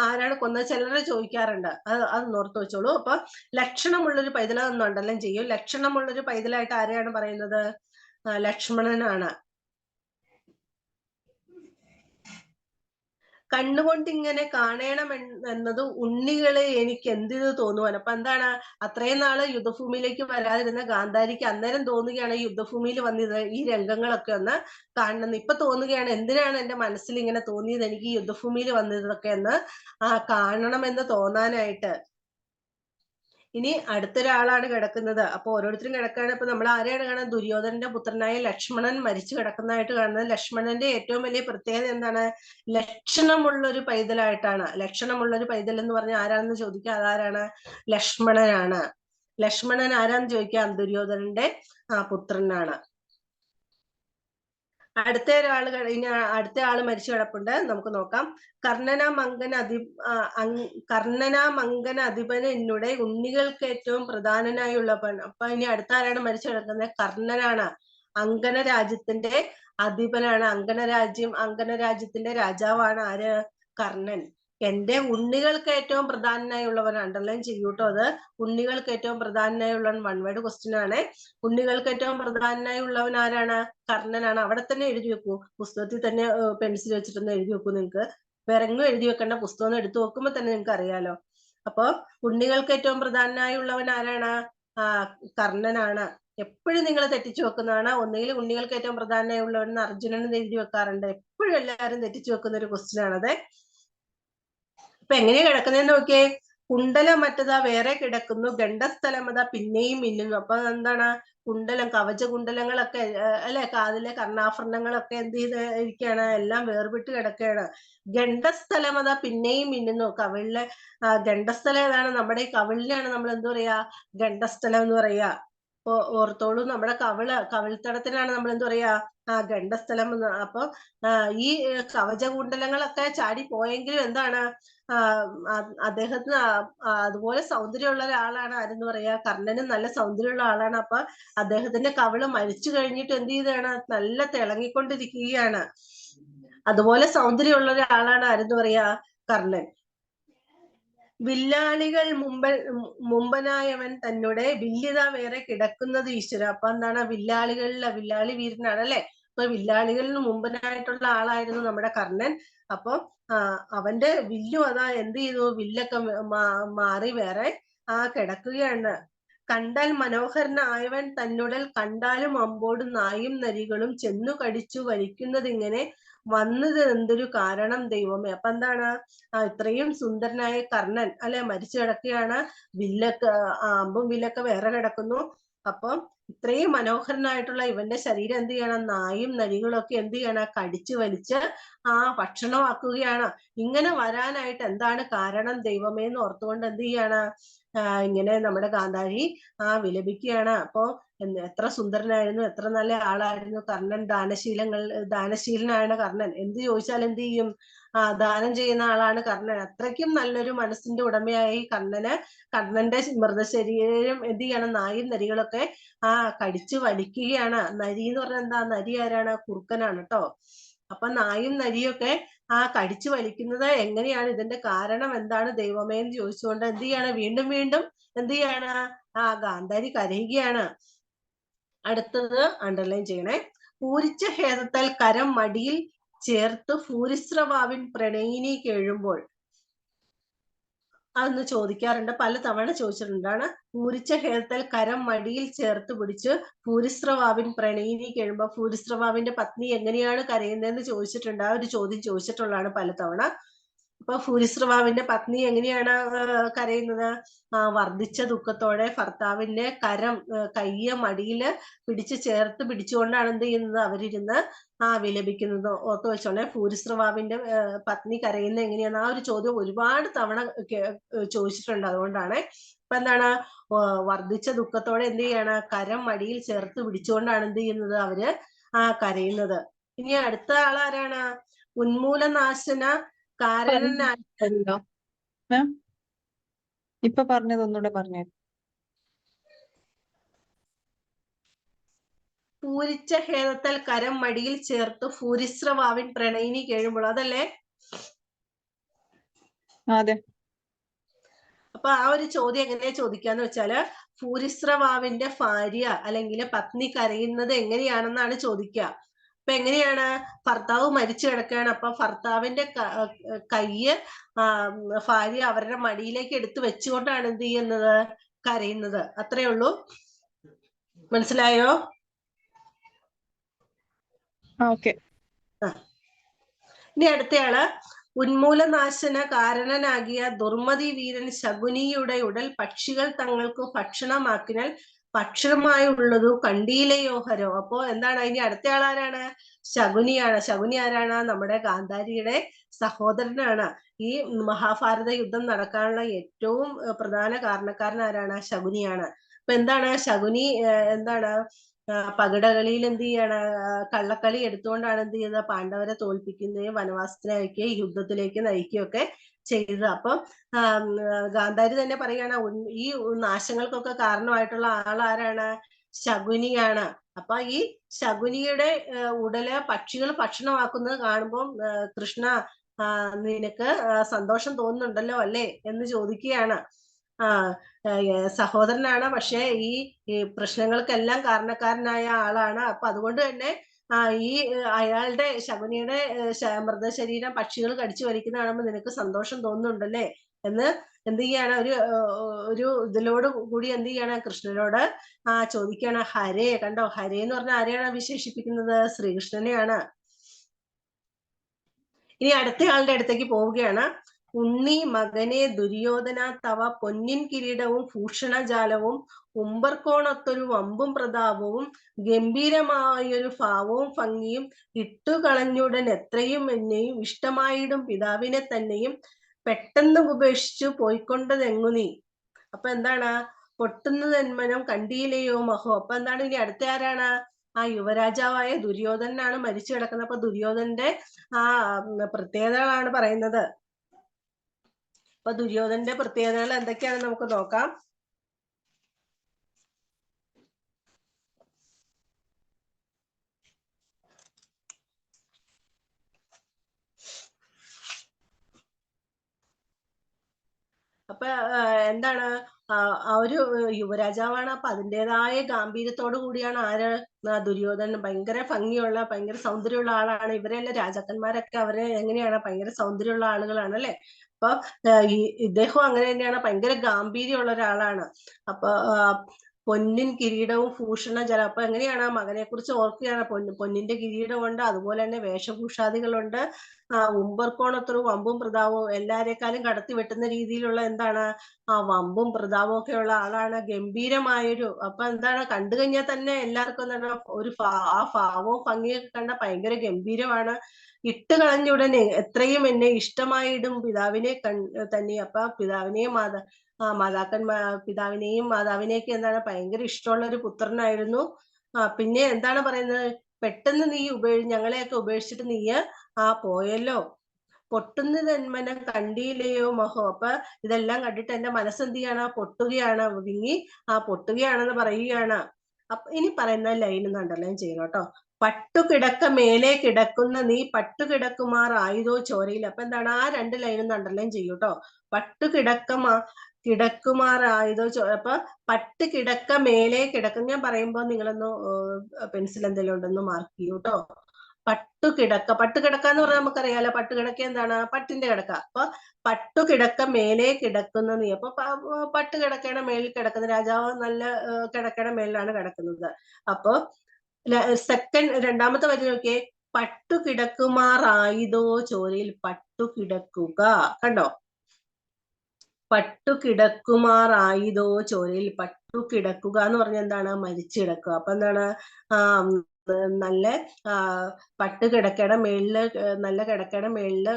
ആരാണ് കൊന്നത് ചിലരെ ചോദിക്കാറുണ്ട്, അത് ഓർത്തു വെച്ചോളൂ. അപ്പൊ ലക്ഷണമുള്ളൊരു പൈതലെന്നുണ്ടെല്ലാം ചെയ്യും. ലക്ഷണമുള്ളൊരു പൈതലായിട്ട് ആരെയാണ് പറയുന്നത്? ലക്ഷ്മണനാണ്. കണ്ണുകൊണ്ട് ഇങ്ങനെ കാണണം എന്നത് ഉണ്ണികളെ എനിക്ക് എന്തിനു തോന്നുവാൻ. അപ്പൊ എന്താണ്? അത്രയും നാള് യുദ്ധഭൂമിയിലേക്ക് വരാതിരുന്ന ഗാന്ധാരിക്ക് അന്നേരം തോന്നുകയാണ് യുദ്ധഭൂമിയിൽ വന്നത് ഈ രംഗങ്ങളൊക്കെ ഒന്ന് കാണണം. ഇപ്പൊ തോന്നുകയാണ്, എന്തിനാണ് എന്റെ മനസ്സിൽ ഇങ്ങനെ തോന്നിയത്, എനിക്ക് ഈ യുദ്ധഭൂമിയിൽ വന്നതൊക്കെ എന്ന് കാണണമെന്ന് തോന്നാനായിട്ട്. ഇനി അടുത്തൊരാളാണ് കിടക്കുന്നത്. അപ്പൊ ഓരോരുത്തരും കിടക്കുകയാണ്. ഇപ്പൊ നമ്മൾ ആരെയാണ് കാണുന്നത്? ദുര്യോധനന്റെ പുത്രനായ ലക്ഷ്മണൻ മരിച്ചു കിടക്കുന്നതായിട്ട് കാണുന്നത്. ലക്ഷ്മണന്റെ ഏറ്റവും വലിയ പ്രത്യേകത എന്താണ്? ലക്ഷണമുള്ളൊരു പൈതലായിട്ടാണ്. ലക്ഷണമുള്ളൊരു പൈതൽ എന്ന് പറഞ്ഞാൽ ആരാണെന്ന് ചോദിക്കുക, അതാരാണ്? ലക്ഷ്മണനാണ്. ലക്ഷ്മണൻ ആരാന്ന് ചോദിക്കാം? ദുര്യോധനന്റെ പുത്രനാണ്. അടുത്ത ആള് മരിച്ചു കിടപ്പുണ്ട്, നമുക്ക് നോക്കാം. കർണനാമങ്കന അധിപൻ എന്നുടെ ഉണ്ണികൾക്ക് ഏറ്റവും പ്രധാനനായുള്ളവൻ. അപ്പൊ ഇനി അടുത്ത ആരാണ് മരിച്ചു കിടക്കുന്നത്? കർണനാണ്. അങ്കന രാജ്യത്തിന്റെ അധിപനാണ്. അങ്കന രാജ്യത്തിന്റെ രാജാവാണ് ആര്? കർണൻ. എന്റെ ഉണ്ണികൾക്ക് ഏറ്റവും പ്രധാനനായുള്ളവൻ. അണ്ടർലൈൻ ചെയ്യൂട്ടോ അത്. ഉണ്ണികൾക്ക് ഏറ്റവും പ്രധാനനായുള്ളവൻ വൺ വേർഡ് ക്വസ്റ്റ്യൻ ആണ്. ഉണ്ണികൾക്ക് ഏറ്റവും പ്രധാനനായുള്ളവൻ ആരാണ്? കർണനാണ്. അവിടെ തന്നെ എഴുതി വെക്കൂ, പുസ്തകത്തിൽ തന്നെ പെൻസിൽ വെച്ചിട്ടൊന്ന് എഴുതി വെക്കൂ. നിങ്ങൾക്ക് വേറെ എങ്ങും എഴുതി വെക്കേണ്ട, പുസ്തകം എടുത്തു വെക്കുമ്പോ തന്നെ നിങ്ങൾക്ക് അറിയാലോ. അപ്പൊ ഉണ്ണികൾക്ക് ഏറ്റവും പ്രധാനനായുള്ളവൻ ആരാണ്? കർണനാണ്. എപ്പോഴും നിങ്ങൾ തെറ്റിച്ചു വെക്കുന്നതാണ്. ഒന്നുകിൽ ഉണ്ണികൾക്ക് ഏറ്റവും പ്രധാനമായുള്ളവൻ അർജുനൻ എഴുതി വെക്കാറുണ്ട്. എപ്പോഴും എല്ലാവരും തെറ്റിച്ചു വെക്കുന്ന ഒരു ക്വസ്റ്റ്യൻ ആണത്. ഇപ്പൊ എങ്ങനെയാ കിടക്കുന്നതെന്ന് നോക്കിയേ. കുണ്ടലമറ്റതാ വേറെ കിടക്കുന്നു, ഗണ്ഡസ്ഥലമതാ പിന്നെയും മിന്നുന്നു. അപ്പൊ എന്താണ് കുണ്ടലം, കവച കുണ്ടലങ്ങളൊക്കെ അല്ലെ, കാതിലെ കർണാഭരണങ്ങളൊക്കെ എന്ത് ചെയ്ത് ഇരിക്കുകയാണ്, എല്ലാം വേർപെട്ട് കിടക്കുകയാണ്. ഗണ്ഡസ്ഥലമതാ പിന്നെയും മിന്നുന്നു. കവിളിലെ ഗണ്ഡസ്ഥലം ഏതാണ്? നമ്മുടെ ഈ കവിളിലാണ് നമ്മൾ എന്ത് പറയാ, ഗണ്ഡസ്ഥലം എന്ന് പറയാ. ഓർത്തോളൂ, നമ്മുടെ കവിൾത്തടത്തിനാണ് നമ്മൾ എന്ത് പറയാ, ഗണ്ഡസ്ഥലം എന്ന്. അപ്പൊ ഈ കവചകുണ്ടലങ്ങളൊക്കെ ചാടി പോയെങ്കിലും എന്താണ്, അദ്ദേഹത്തിന് അതുപോലെ സൗന്ദര്യമുള്ള ഒരാളാണ് ആരെന്ന് പറയാ, കർണനും നല്ല സൗന്ദര്യമുള്ള ആളാണ്. അപ്പൊ അദ്ദേഹത്തിന്റെ കവിള് മരിച്ചു കഴിഞ്ഞിട്ട് എന്ത് ചെയ്താണ്, നല്ല തിളങ്ങിക്കൊണ്ടിരിക്കുകയാണ്. അതുപോലെ സൗന്ദര്യമുള്ള ഒരാളാണ് ആരെന്ന് പറയാ, കർണൻ. വില്ലാളികൾ മുമ്പനായവൻ തന്നെ വില്ലിത വേറെ കിടക്കുന്നത് ഈശ്വര. അപ്പൊ എന്താണ്, വില്ലാളി വീരനാണ് അല്ലെ. അപ്പൊ വില്ലാളികളിൽ മുമ്പനായിട്ടുള്ള ആളായിരുന്നു നമ്മുടെ കർണൻ. അപ്പൊ അവന്റെ വില്ലും അതാ എന്ത് ചെയ്തു, വില്ലൊക്കെ മാറി വേറെ കിടക്കുകയാണ്. കണ്ടാൽ മനോഹരനായവൻ തന്നുടൽ കണ്ടാലും അമ്പോടും നായും നരികളും ചെന്നു കടിച്ചു വലിക്കുന്നതിങ്ങനെ വന്നത് എന്തൊരു കാരണം ദൈവമേ. അപ്പൊ എന്താണ്, ഇത്രയും സുന്ദരനായ കർണൻ അല്ലെ മരിച്ചു കിടക്കുകയാണ്, വില്ലൊക്കെ അമ്പും വില്ലൊക്കെ വേറെ കിടക്കുന്നു. അപ്പം ഇത്രയും മനോഹരനായിട്ടുള്ള ഇവന്റെ ശരീരം എന്ത് ചെയ്യണം, നായും നരികളും ഒക്കെ എന്ത് ചെയ്യണം, കടിച്ചു വലിച്ച് ഭക്ഷണമാക്കുകയാണ്. ഇങ്ങനെ വരാനായിട്ട് എന്താണ് കാരണം ദൈവമേ എന്ന് ഓർത്തുകൊണ്ട് എന്ത് ചെയ്യാണ്, ഇങ്ങനെ നമ്മുടെ ഗാന്ധാരി വിലപിക്കുകയാണ്. അപ്പോ എത്ര സുന്ദരനായിരുന്നു, എത്ര നല്ല ആളായിരുന്നു കർണൻ. ദാനശീലനാണ് കർണൻ. എന്ത് ചോദിച്ചാൽ എന്ത് ചെയ്യും, ദാനം ചെയ്യുന്ന ആളാണ് കർണൻ. അത്രയ്ക്കും നല്ലൊരു മനസ്സിന്റെ ഉടമയായി കർണന്റെ മൃതശരീരം എന്ത് ചെയ്യണം, നായും നരികളൊക്കെ കടിച്ചു വലിക്കുകയാണ്. നരി എന്ന് പറഞ്ഞാൽ എന്താ, നരി ആരാണ്, കുറുക്കനാണ് കേട്ടോ. അപ്പൊ നായും നരിയൊക്കെ കടിച്ചു വലിക്കുന്നത് എങ്ങനെയാണ്, ഇതിന്റെ കാരണം എന്താണ് ദൈവമേ എന്ന് ചോദിച്ചുകൊണ്ട് എന്ത് ചെയ്യാണ്, വീണ്ടും വീണ്ടും എന്ത് ചെയ്യാണ്, ഗാന്ധാരി കരയുകയാണ്. അടുത്തത് അണ്ടർലൈൻ ചെയ്യണേ. പൂരിച്ച ഹേതത്താൽ കരം മടിയിൽ ചേർത്ത് ഭൂരിശ്രവാവിൻ പ്രണയിനി കേഴുമ്പോൾ. അതൊന്ന് ചോദിക്കാറുണ്ട്, പല തവണ ചോദിച്ചിട്ടുണ്ടാണ്. പൂരിച്ച ഹേതത്താൽ കരം മടിയിൽ ചേർത്ത് പിടിച്ച് ഭൂരിശ്രവാവിൻ പ്രണയിനി കേഴുമ്പോ, ഭൂരിശ്രവാവിന്റെ പത്നി എങ്ങനെയാണ് കരയുന്നതെന്ന് ചോദിച്ചിട്ടുണ്ട്. ആ ഒരു ചോദ്യം ചോദിച്ചിട്ടുള്ളതാണ് പല തവണ. അപ്പൊ ഭൂരിശ്രവാവിന്റെ പത്നി എങ്ങനെയാണ് കരയുന്നത്, വർദ്ധിച്ച ദുഃഖത്തോടെ ഭർത്താവിന്റെ കയ്യ മടിയില് ചേർത്ത് പിടിച്ചുകൊണ്ടാണ് എന്ത് ചെയ്യുന്നത്, അവരിരുന്ന് വിലപിക്കുന്നത്. ഓർത്തു വെച്ചോളെ, ഭൂരിശ്രവാവിന്റെ പത്നി കരയുന്നത് എങ്ങനെയാണ്. ആ ഒരു ചോദ്യം ഒരുപാട് തവണ ചോദിച്ചിട്ടുണ്ട്, അതുകൊണ്ടാണ്. ഇപ്പൊ എന്താണ്, വർദ്ധിച്ച ദുഃഖത്തോടെ എന്ത് ചെയ്യാണ്, മടിയിൽ ചേർത്ത് പിടിച്ചുകൊണ്ടാണ് എന്ത് ചെയ്യുന്നത്, അവര് കരയുന്നത്. ഇനി അടുത്ത ആളാരാണ്, ഉന്മൂലനാശന കാരണനായി. ഇപ്പൊ പറഞ്ഞത് ഒന്നുകൂടെ പറഞ്ഞു. പൂരിച്ച ഹേതത്താൽ കരം മടിയിൽ ചേർത്ത് ഭൂരിശ്രവാവിൻ പ്രണയിനി കേഴുമ്പോൾ, അതല്ലേ? അതെ. അപ്പൊ ആ ഒരു ചോദ്യം എങ്ങനെയാ ചോദിക്കാന്ന് വെച്ചാല്, ഭൂരിശ്രവാവിന്റെ ഭാര്യ അല്ലെങ്കിൽ പത്നി കരയുന്നത് എങ്ങനെയാണെന്നാണ് ചോദിക്കുക. അപ്പൊ എങ്ങനെയാണ്, ഭർത്താവ് മരിച്ചു കിടക്കുകയാണ്. അപ്പൊ ഭർത്താവിന്റെ കയ്യ് ഭാര്യ അവരുടെ മടിയിലേക്ക് എടുത്തു വെച്ചുകൊണ്ടാണ് എന്ത് ചെയ്യുന്നത്, കരയുന്നത്. അത്രേ ഉള്ളൂ. മനസ്സിലായോ? ഓക്കെ. ഇനി അടുത്തയാള്, ഉന്മൂലനാശന കാരണനാകിയ ദുർമതി വീരൻ ശകുനിയുടെ ഉടൽ പക്ഷികൾ തങ്ങൾക്ക് ഭക്ഷണമാക്കിനാൽ ഭക്ഷണമായുള്ളതു കണ്ടീലയോ ഹരോ. അപ്പോ എന്താണ്, ഇനി അടുത്ത ആളാരാണ്, ശകുനിയാണ്. ശകുനി ആരാണ്, നമ്മുടെ ഗാന്ധാരിയുടെ സഹോദരനാണ്. ഈ മഹാഭാരത യുദ്ധം നടക്കാനുള്ള ഏറ്റവും പ്രധാന കാരണക്കാരൻ ആരാണ്, ശകുനിയാണ്. അപ്പൊ എന്താണ് ശകുനി, എന്താണ് പകിടകളിയിൽ എന്ത് ചെയ്യാണ്, കള്ളക്കളി എടുത്തുകൊണ്ടാണ് എന്ത് ചെയ്യുന്നത്, പാണ്ഡവരെ തോൽപ്പിക്കുകയും വനവാസത്തിന് അയക്കുകയും യുദ്ധത്തിലേക്ക് നയിക്കുകയും ഒക്കെ ചെയ്തത്. അപ്പൊ ഗാന്ധാരി തന്നെ പറയാണ്, ഈ നാശങ്ങൾക്കൊക്കെ കാരണമായിട്ടുള്ള ആളാരാണ്, ശകുനിയാണ്. അപ്പൊ ഈ ശകുനിയുടെ ഉടല് പക്ഷികൾ ഭക്ഷണമാക്കുന്നത് കാണുമ്പോൾ കൃഷ്ണ നിനക്ക് സന്തോഷം തോന്നുന്നുണ്ടല്ലോ അല്ലേ എന്ന് ചോദിക്കുകയാണ്. സഹോദരനാണ്, പക്ഷെ ഈ പ്രശ്നങ്ങൾക്കെല്ലാം കാരണക്കാരനായ ആളാണ്. അപ്പൊ അതുകൊണ്ട് തന്നെ ഈ അയാളുടെ ശകുനിയുടെ മൃതശരീരം പക്ഷികൾ കടിച്ചു വലിക്കുന്ന കാണുമ്പോൾ നിനക്ക് സന്തോഷം തോന്നുന്നുണ്ടല്ലേ എന്ന് എന്ത് ചെയ്യാണ്, ഒരു ഇതിലോട് കൂടി എന്ത് ചെയ്യാണ്, കൃഷ്ണനോട് ചോദിക്കുകയാണ്. ഹരേ, കണ്ടോ, ഹരേ എന്ന് പറഞ്ഞാൽ ആരെയാണ് വിശേഷിപ്പിക്കുന്നത്, ശ്രീകൃഷ്ണനെയാണ്. ഇനി അടുത്ത ആളുടെ അടുത്തേക്ക് പോവുകയാണ്. ഉണ്ണി മകനെ ദുര്യോധന തവ പൊന്നിൻ കിരീടവും ഭൂഷണജാലവും ഉമ്പർക്കോണത്തൊരു വമ്പും പ്രതാപവും ഗംഭീരമായൊരു ഭാവവും ഭംഗിയും ഇട്ടുകളഞ്ഞുടൻ എത്രയും എന്നെയും ഇഷ്ടമായിടും പിതാവിനെ തന്നെയും പെട്ടെന്ന് ഉപേക്ഷിച്ചു പോയിക്കൊണ്ടതെങ്ങു നീ. അപ്പൊ എന്താണ്? പൊട്ടുന്നത് എന്മനം കണ്ടിയിലെയോ മഹോ. അപ്പൊ എന്താണ്? ഇനി അടുത്ത ആരാണ്? ആ യുവരാജാവായ ദുര്യോധനാണ് മരിച്ചു കിടക്കുന്നത്. അപ്പൊ ദുര്യോധനന്റെ ആ പ്രത്യേകതകളാണ് പറയുന്നത്. അപ്പൊ ദുര്യോധനന്റെ പ്രത്യേകതകൾ എന്തൊക്കെയാണെന്ന് നമുക്ക് നോക്കാം. അപ്പൊ എന്താണ്? ആ ഒരു യുവരാജാവാണ്. അപ്പൊ അതിൻ്റെതായ ഗാംഭീര്യത്തോടു കൂടിയാണ് ആര്? ദുര്യോധനൻ. ഭയങ്കര ഭംഗിയുള്ള, ഭയങ്കര സൗന്ദര്യമുള്ള ആളാണ്. ഇവരെല്ലാം രാജാക്കന്മാരൊക്കെ അവരെ എങ്ങനെയാണ്? ഭയങ്കര സൗന്ദര്യമുള്ള ആളുകളാണ് അല്ലെ. അപ്പൊ ഇദ്ദേഹം അങ്ങനെ തന്നെയാണ്, ഭയങ്കര ഗാംഭീര്യമുള്ള ഒരാളാണ്. അപ്പൊ പൊന്നിൻ കിരീടവും ഭൂഷണജാലം. അപ്പൊ എങ്ങനെയാണ്? മകനെ കുറിച്ച് ഓർക്കുകയാണ്. പൊന്നിന്റെ കിരീടമുണ്ട്, അതുപോലെ തന്നെ വേഷഭൂഷാദികളുണ്ട്, ഉമ്പർക്കോണത്തൊരു വമ്പും പ്രതാപവും, എല്ലാരെക്കാളും കടത്തി വെട്ടുന്ന രീതിയിലുള്ള എന്താണ്? ആ വമ്പും പ്രതാപവും ഒക്കെ ഉള്ള ആളാണ്. ഗംഭീരമായൊരു, അപ്പൊ എന്താണ്? കണ്ടു കഴിഞ്ഞാൽ തന്നെ എല്ലാവർക്കും എന്താണ്? ആ ഭാവവും ഭംഗിയൊക്കെ കണ്ട ഭയങ്കര ഗംഭീരമാണ്. ഇട്ട് കളഞ്ഞുടനെ എത്രയും എന്നെ ഇഷ്ടമായിടും പിതാവിനെ തന്നെ. അപ്പൊ പിതാവിനെയും പിതാവിനെയും മാതാവിനെയൊക്കെ എന്താണ്? ഭയങ്കര ഇഷ്ടമുള്ള ഒരു പുത്രനായിരുന്നു. പിന്നെ എന്താണ് പറയുന്നത്? പെട്ടെന്ന് നീ ഞങ്ങളെയൊക്കെ ഉപേക്ഷിച്ചിട്ട് നീ പോയല്ലോ. പൊട്ടുന്നത് എന്മനം കണ്ടിയില്ലയോ മഹോ. അപ്പൊ ഇതെല്ലാം കണ്ടിട്ട് എന്റെ മനസ്സെന്ത് ചെയ്യാണ്? പൊട്ടുകയാണ്, വിങ്ങി പൊട്ടുകയാണെന്ന് പറയുകയാണ്. അപ്പൊ ഇനി പറയുന്ന ലൈൻ ഒന്ന് അണ്ടർലൈൻ ചെയ്യണം കേട്ടോ. പട്ടുകിടക്ക മേലെ കിടക്കുന്ന നീ പട്ടുകിടക്കുമാർ ആയുധോ ചോരയിൽ. അപ്പൊ എന്താണ്? ആ രണ്ട് ലൈനൊന്ന് അണ്ടർലൈൻ ചെയ്യൂ കേട്ടോ. കിടക്കുമാറായതോ അപ്പൊ പട്ട് കിടക്ക മേലെ കിടക്കും. ഞാൻ പറയുമ്പോ നിങ്ങളൊന്ന് പെൻസിൽ എന്തെങ്കിലും ഉണ്ടെന്ന് മാർക്ക് ചെയ്യൂ കേട്ടോ. പട്ടുകിടക്ക എന്ന് പറഞ്ഞാൽ നമുക്കറിയാലോ, പട്ടുകിടക്ക എന്താണ്? പട്ടിന്റെ കിടക്ക. അപ്പൊ പട്ടുകിടക്ക മേലെ കിടക്കുന്ന നീ. അപ്പൊ പട്ടുകിടക്കയുടെ മേലിൽ കിടക്കുന്ന രാജാവ് നല്ല കിടക്കയുടെ മേലിലാണ് കിടക്കുന്നത്. അപ്പൊ രണ്ടാമത്തെ വരി നോക്കിയേ. പട്ടുകിടക്കുമാറായതോ ചോരയിൽ. പട്ടുകിടക്കുക, കണ്ടോ? പട്ടുകിടക്കുമാറായതോ ചോരയിൽ. പട്ടുകിടക്കുക എന്ന് പറഞ്ഞാൽ എന്താണ്? മരിച്ചു കിടക്കുക. അപ്പൊ എന്താണ്? നല്ല പട്ട് കിടക്കയുടെ മേളില്, നല്ല കിടക്കയുടെ മേളില്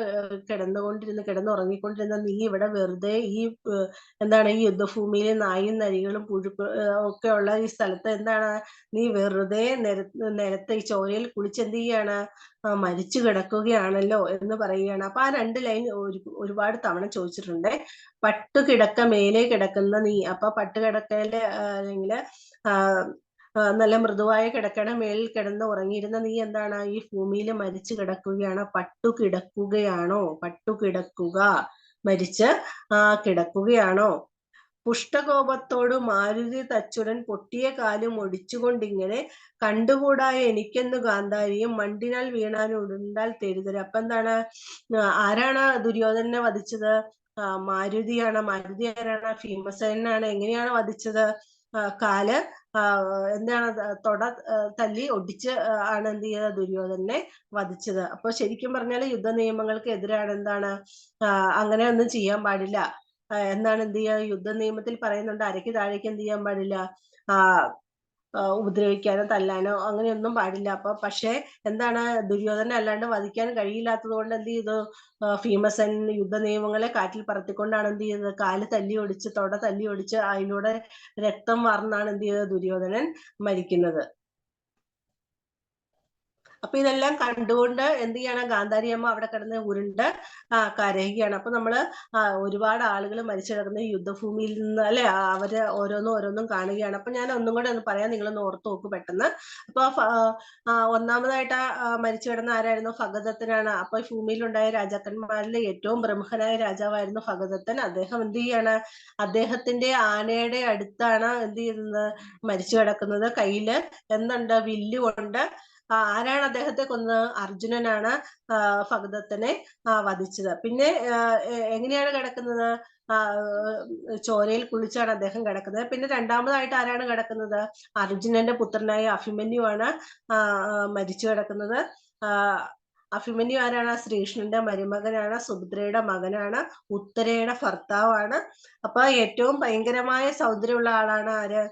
കിടന്നുറങ്ങിക്കൊണ്ടിരുന്ന നീ ഇവിടെ വെറുതെ ഈ എന്താണ്? ഈ യുദ്ധഭൂമിയിൽ നായും നരികളും പുഴുക്കൾ ഒക്കെ ഉള്ള ഈ സ്ഥലത്ത് എന്താണ്? നീ വെറുതെ നിലത്ത് ഈ ചോരയിൽ കുളിച്ചെന്ത് ചെയ്യാണ്? മരിച്ചു കിടക്കുകയാണല്ലോ എന്ന് പറയുകയാണ്. അപ്പൊ ആ രണ്ട് ലൈൻ ഒരുപാട് തവണ ചോദിച്ചിട്ടുണ്ട്. പട്ടുകിടക്ക മേലെ കിടക്കുന്ന നീ. അപ്പൊ പട്ടുകിടക്കയില് അല്ലെങ്കിൽ നല്ല മൃദുവായ കിടക്കയുടെ മേളിൽ കിടന്ന് ഉറങ്ങിയിരുന്ന നീ എന്താണ്? ഈ ഭൂമിയിൽ മരിച്ചു കിടക്കുകയാണ്. പട്ടുകിടക്കുകയാണോ? പട്ടുകിടക്കുക, മരിച്ച് കിടക്കുകയാണോ? പുഷ്ടകോപത്തോട് മാരുതി തച്ചുടൻ പൊട്ടിയ കാലും ഒടിച്ചുകൊണ്ടിങ്ങനെ കണ്ടുകൂടായ എനിക്കെന്നു ഗാന്ധാരിയും മണ്ടിനാൽ വീണാൻ ഉരുണ്ടാൽ തെരുതര. അപ്പൊ എന്താണ്? ആരാണ് ദുര്യോധനനെ വധിച്ചത്? മാരുതിയാണ്. മാരുതി ആരാണ്? ഭീമസേനാണ്. എങ്ങനെയാണ് വധിച്ചത്? കാല് എന്താണ്? തൊട തല്ലി ഒടിച്ച് ആണ് എന്ത് ചെയ്തത്? ദുര്യോധനെ വധിച്ചത്. അപ്പൊ ശരിക്കും പറഞ്ഞാൽ യുദ്ധ നിയമങ്ങൾക്ക് എതിരാണ്. എന്താണ്? അങ്ങനെ ഒന്നും ചെയ്യാൻ പാടില്ല. എന്താണ് എന്ത് ചെയ്യുക? യുദ്ധ നിയമത്തിൽ പറയുന്നുണ്ട്, അരയ്ക്ക് താഴേക്ക് എന്ത് ചെയ്യാൻ പാടില്ല? ഉപദ്രവിക്കാനോ തല്ലാനോ അങ്ങനെയൊന്നും പാടില്ല. അപ്പൊ പക്ഷെ എന്താണ്? ദുര്യോധനെ അല്ലാണ്ട് വധിക്കാൻ കഴിയില്ലാത്തത് കൊണ്ട് എന്ത് ചെയ്തു? ഭീമസൻ യുദ്ധ നിയമങ്ങളെ കാറ്റിൽ പറത്തിക്കൊണ്ടാണ് എന്ത് ചെയ്യുന്നത്? കാല് തല്ലി ഒടിച്ച്, തൊട തല്ലി ഒടിച്ച് അതിലൂടെ രക്തം വാർന്നാണ് എന്ത് ചെയ്തത്? ദുര്യോധനൻ മരിക്കുന്നത്. അപ്പൊ ഇതെല്ലാം കണ്ടുകൊണ്ട് എന്ത് ചെയ്യണം? ഗാന്ധാരി അമ്മ അവിടെ കിടന്ന് ഉരുണ്ട് കരയുകയാണ്. അപ്പൊ നമ്മള് ഒരുപാട് ആളുകൾ മരിച്ചു കിടക്കുന്ന യുദ്ധഭൂമിയിൽ നിന്ന് അല്ലെ, അവര് ഓരോന്നും കാണുകയാണ്. അപ്പൊ ഞാൻ ഒന്നും കൂടെ ഒന്ന് പറയാം, നിങ്ങളൊന്ന് ഓർത്ത് നോക്കൂ പെട്ടെന്ന്. അപ്പൊ ഒന്നാമതായിട്ട് മരിച്ചു കിടന്ന ആരായിരുന്നു? ഭഗദത്തനാണ്. അപ്പൊ ഭൂമിയിലുണ്ടായ രാജാക്കന്മാരിലെ ഏറ്റവും പ്രമുഖനായ രാജാവായിരുന്നു ഭഗദത്തൻ. അദ്ദേഹം എന്ത് ചെയ്യാണ്? അദ്ദേഹത്തിന്റെ ആനയുടെ അടുത്താണ് എന്ത് ചെയ്യുന്നത്? മരിച്ചു കിടക്കുന്നത്. കയ്യില് എന്തുണ്ട്? വില്ലുകൊണ്ട്. ആരാണ് അദ്ദേഹത്തെ കൊന്നത്? അർജുനനാണ് ഭഗദത്തനെ വധിച്ചത്. പിന്നെ എങ്ങനെയാണ് കിടക്കുന്നത്? ചോരയിൽ കുളിച്ചാണ് അദ്ദേഹം കിടക്കുന്നത്. പിന്നെ രണ്ടാമതായിട്ട് ആരാണ് കിടക്കുന്നത്? അർജുനന്റെ പുത്രനായ അഭിമന്യുവാണ് മരിച്ചു കിടക്കുന്നത്. അഭിമന്യു ആരാണ്? ശ്രീകൃഷ്ണന്റെ മരുമകനാണ്, സുഭദ്രയുടെ മകനാണ്, ഉത്തരയുടെ ഭർത്താവാണ്. അപ്പൊ ഏറ്റവും ഭയങ്കരമായ സൗന്ദര്യമുള്ള ആളാണ് ആര്?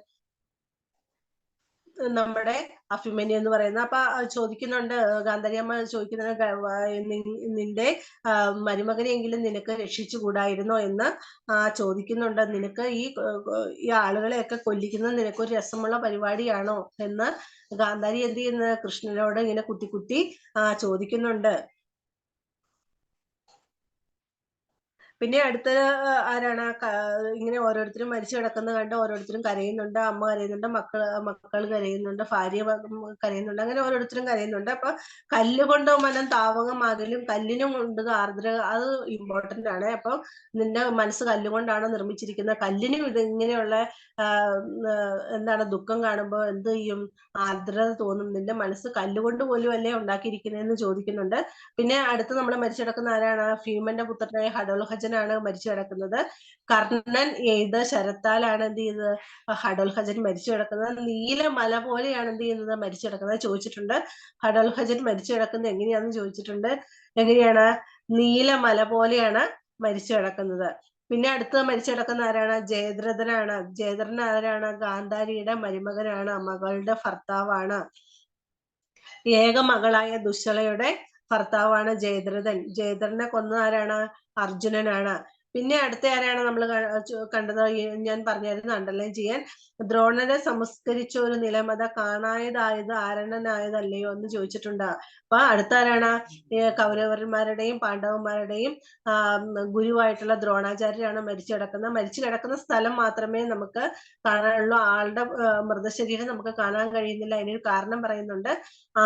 നമ്മുടെ അഭിമന്യു എന്ന് പറയുന്നത്. അപ്പൊ ചോദിക്കുന്നുണ്ട്, ഗാന്ധാരിയമ്മ ചോദിക്കുന്നുണ്ട്, നിന്റെ മരുമകനെയെങ്കിലും നിനക്ക് രക്ഷിച്ചുകൂടായിരുന്നോ എന്ന് ചോദിക്കുന്നുണ്ട്. നിനക്ക് ഈ ആളുകളെയൊക്കെ കൊല്ലിക്കുന്നത് നിനക്കൊരു രസമുള്ള പരിപാടിയാണോ എന്ന് ഗാന്ധാരി എന്ത് ചെയ്യുന്നത്? കൃഷ്ണനോട് ഇങ്ങനെ കുത്തി കുത്തി ചോദിക്കുന്നുണ്ട്. പിന്നെ അടുത്ത ആരാണ്? ഇങ്ങനെ ഓരോരുത്തരും മരിച്ചു കിടക്കുന്നത് കണ്ട് ഓരോരുത്തരും കരയുന്നുണ്ട്. അമ്മ കരയുന്നുണ്ട്, മക്കൾ കരയുന്നുണ്ട്, ഭാര്യ കരയുന്നുണ്ട്, അങ്ങനെ ഓരോരുത്തരും കരയുന്നുണ്ട്. അപ്പൊ കല്ലുകൊണ്ടോ മനം താവകമാകലും കല്ലിനും ഉണ്ട് ആർദ്ര, അത് ഇമ്പോർട്ടന്റ് ആണ്. അപ്പൊ നിന്റെ മനസ്സ് കല്ലുകൊണ്ടാണ് നിർമ്മിച്ചിരിക്കുന്നത്. കല്ലിനും ഇത് ഇങ്ങനെയുള്ള എന്താണ് ദുഃഖം കാണുമ്പോൾ എന്ത് ചെയ്യും? ആർദ്രത തോന്നും. നിന്റെ മനസ്സ് കല്ലുകൊണ്ട് പോലും അല്ലേ ഉണ്ടാക്കിയിരിക്കുന്നതെന്ന് ചോദിക്കുന്നുണ്ട്. പിന്നെ അടുത്ത് നമ്മൾ മരിച്ചു കിടക്കുന്ന ആരാണ്? ഭീമന്റെ പുത്രനായ ഹഡോൽഹജനാണ് മരിച്ചു കിടക്കുന്നത്. കർണൻ ഏത് ശരത്താലാണ് എന്ത് ചെയ്യുന്നത്? ഹഡോൽഹജൻ മരിച്ചു കിടക്കുന്നത്. നീലമല പോലെയാണ് എന്ത് ചെയ്യുന്നത്? മരിച്ചു കിടക്കുന്നത്. ചോദിച്ചിട്ടുണ്ട് ഹഡോൽഹജൻ മരിച്ചു കിടക്കുന്നത് എങ്ങനെയാണെന്ന് ചോദിച്ചിട്ടുണ്ട്. എങ്ങനെയാണ്? നീലമല പോലെയാണ് മരിച്ചു കിടക്കുന്നത്. പിന്നെ അടുത്ത് മരിച്ചു കിടക്കുന്ന ആരാണ്? ജയദ്രഥനാണ്. ജയദ്രഥൻ ആരാണ്? ഗാന്ധാരിയുടെ മരുമകനാണ്, മകളുടെ ഭർത്താവാണ്. ഏക മകളായ ദുശ്ശളയുടെ ഭർത്താവാണ് ജയദ്രഥൻ. ജയദ്രഥനെ കൊന്ന ആരാണ്? അർജുനനാണ്. പിന്നെ അടുത്ത ആരാണ് നമ്മൾ കണ്ടത്? ഞാൻ പറഞ്ഞായിരുന്നു അണ്ടർലൈൻ ചെയ്യാൻ. ദ്രോണരെ സംസ്കരിച്ച ഒരു നിലമത കാണായതായത് ആരണനായതല്ലയോ എന്ന് ചോദിച്ചിട്ടുണ്ട്. അപ്പൊ അടുത്ത ആരാണ്? കൗരവന്മാരുടെയും പാണ്ഡവന്മാരുടെയും ഗുരുവായിട്ടുള്ള ദ്രോണാചാര്യരാണ് മരിച്ചു കിടക്കുന്നത്. മരിച്ചു കിടക്കുന്ന സ്ഥലം മാത്രമേ നമുക്ക് കാണാനുള്ളൂ. ആളുടെ മൃതശരീരം നമുക്ക് കാണാൻ കഴിയുന്നില്ല. അതിനൊരു കാരണം പറയുന്നുണ്ട്.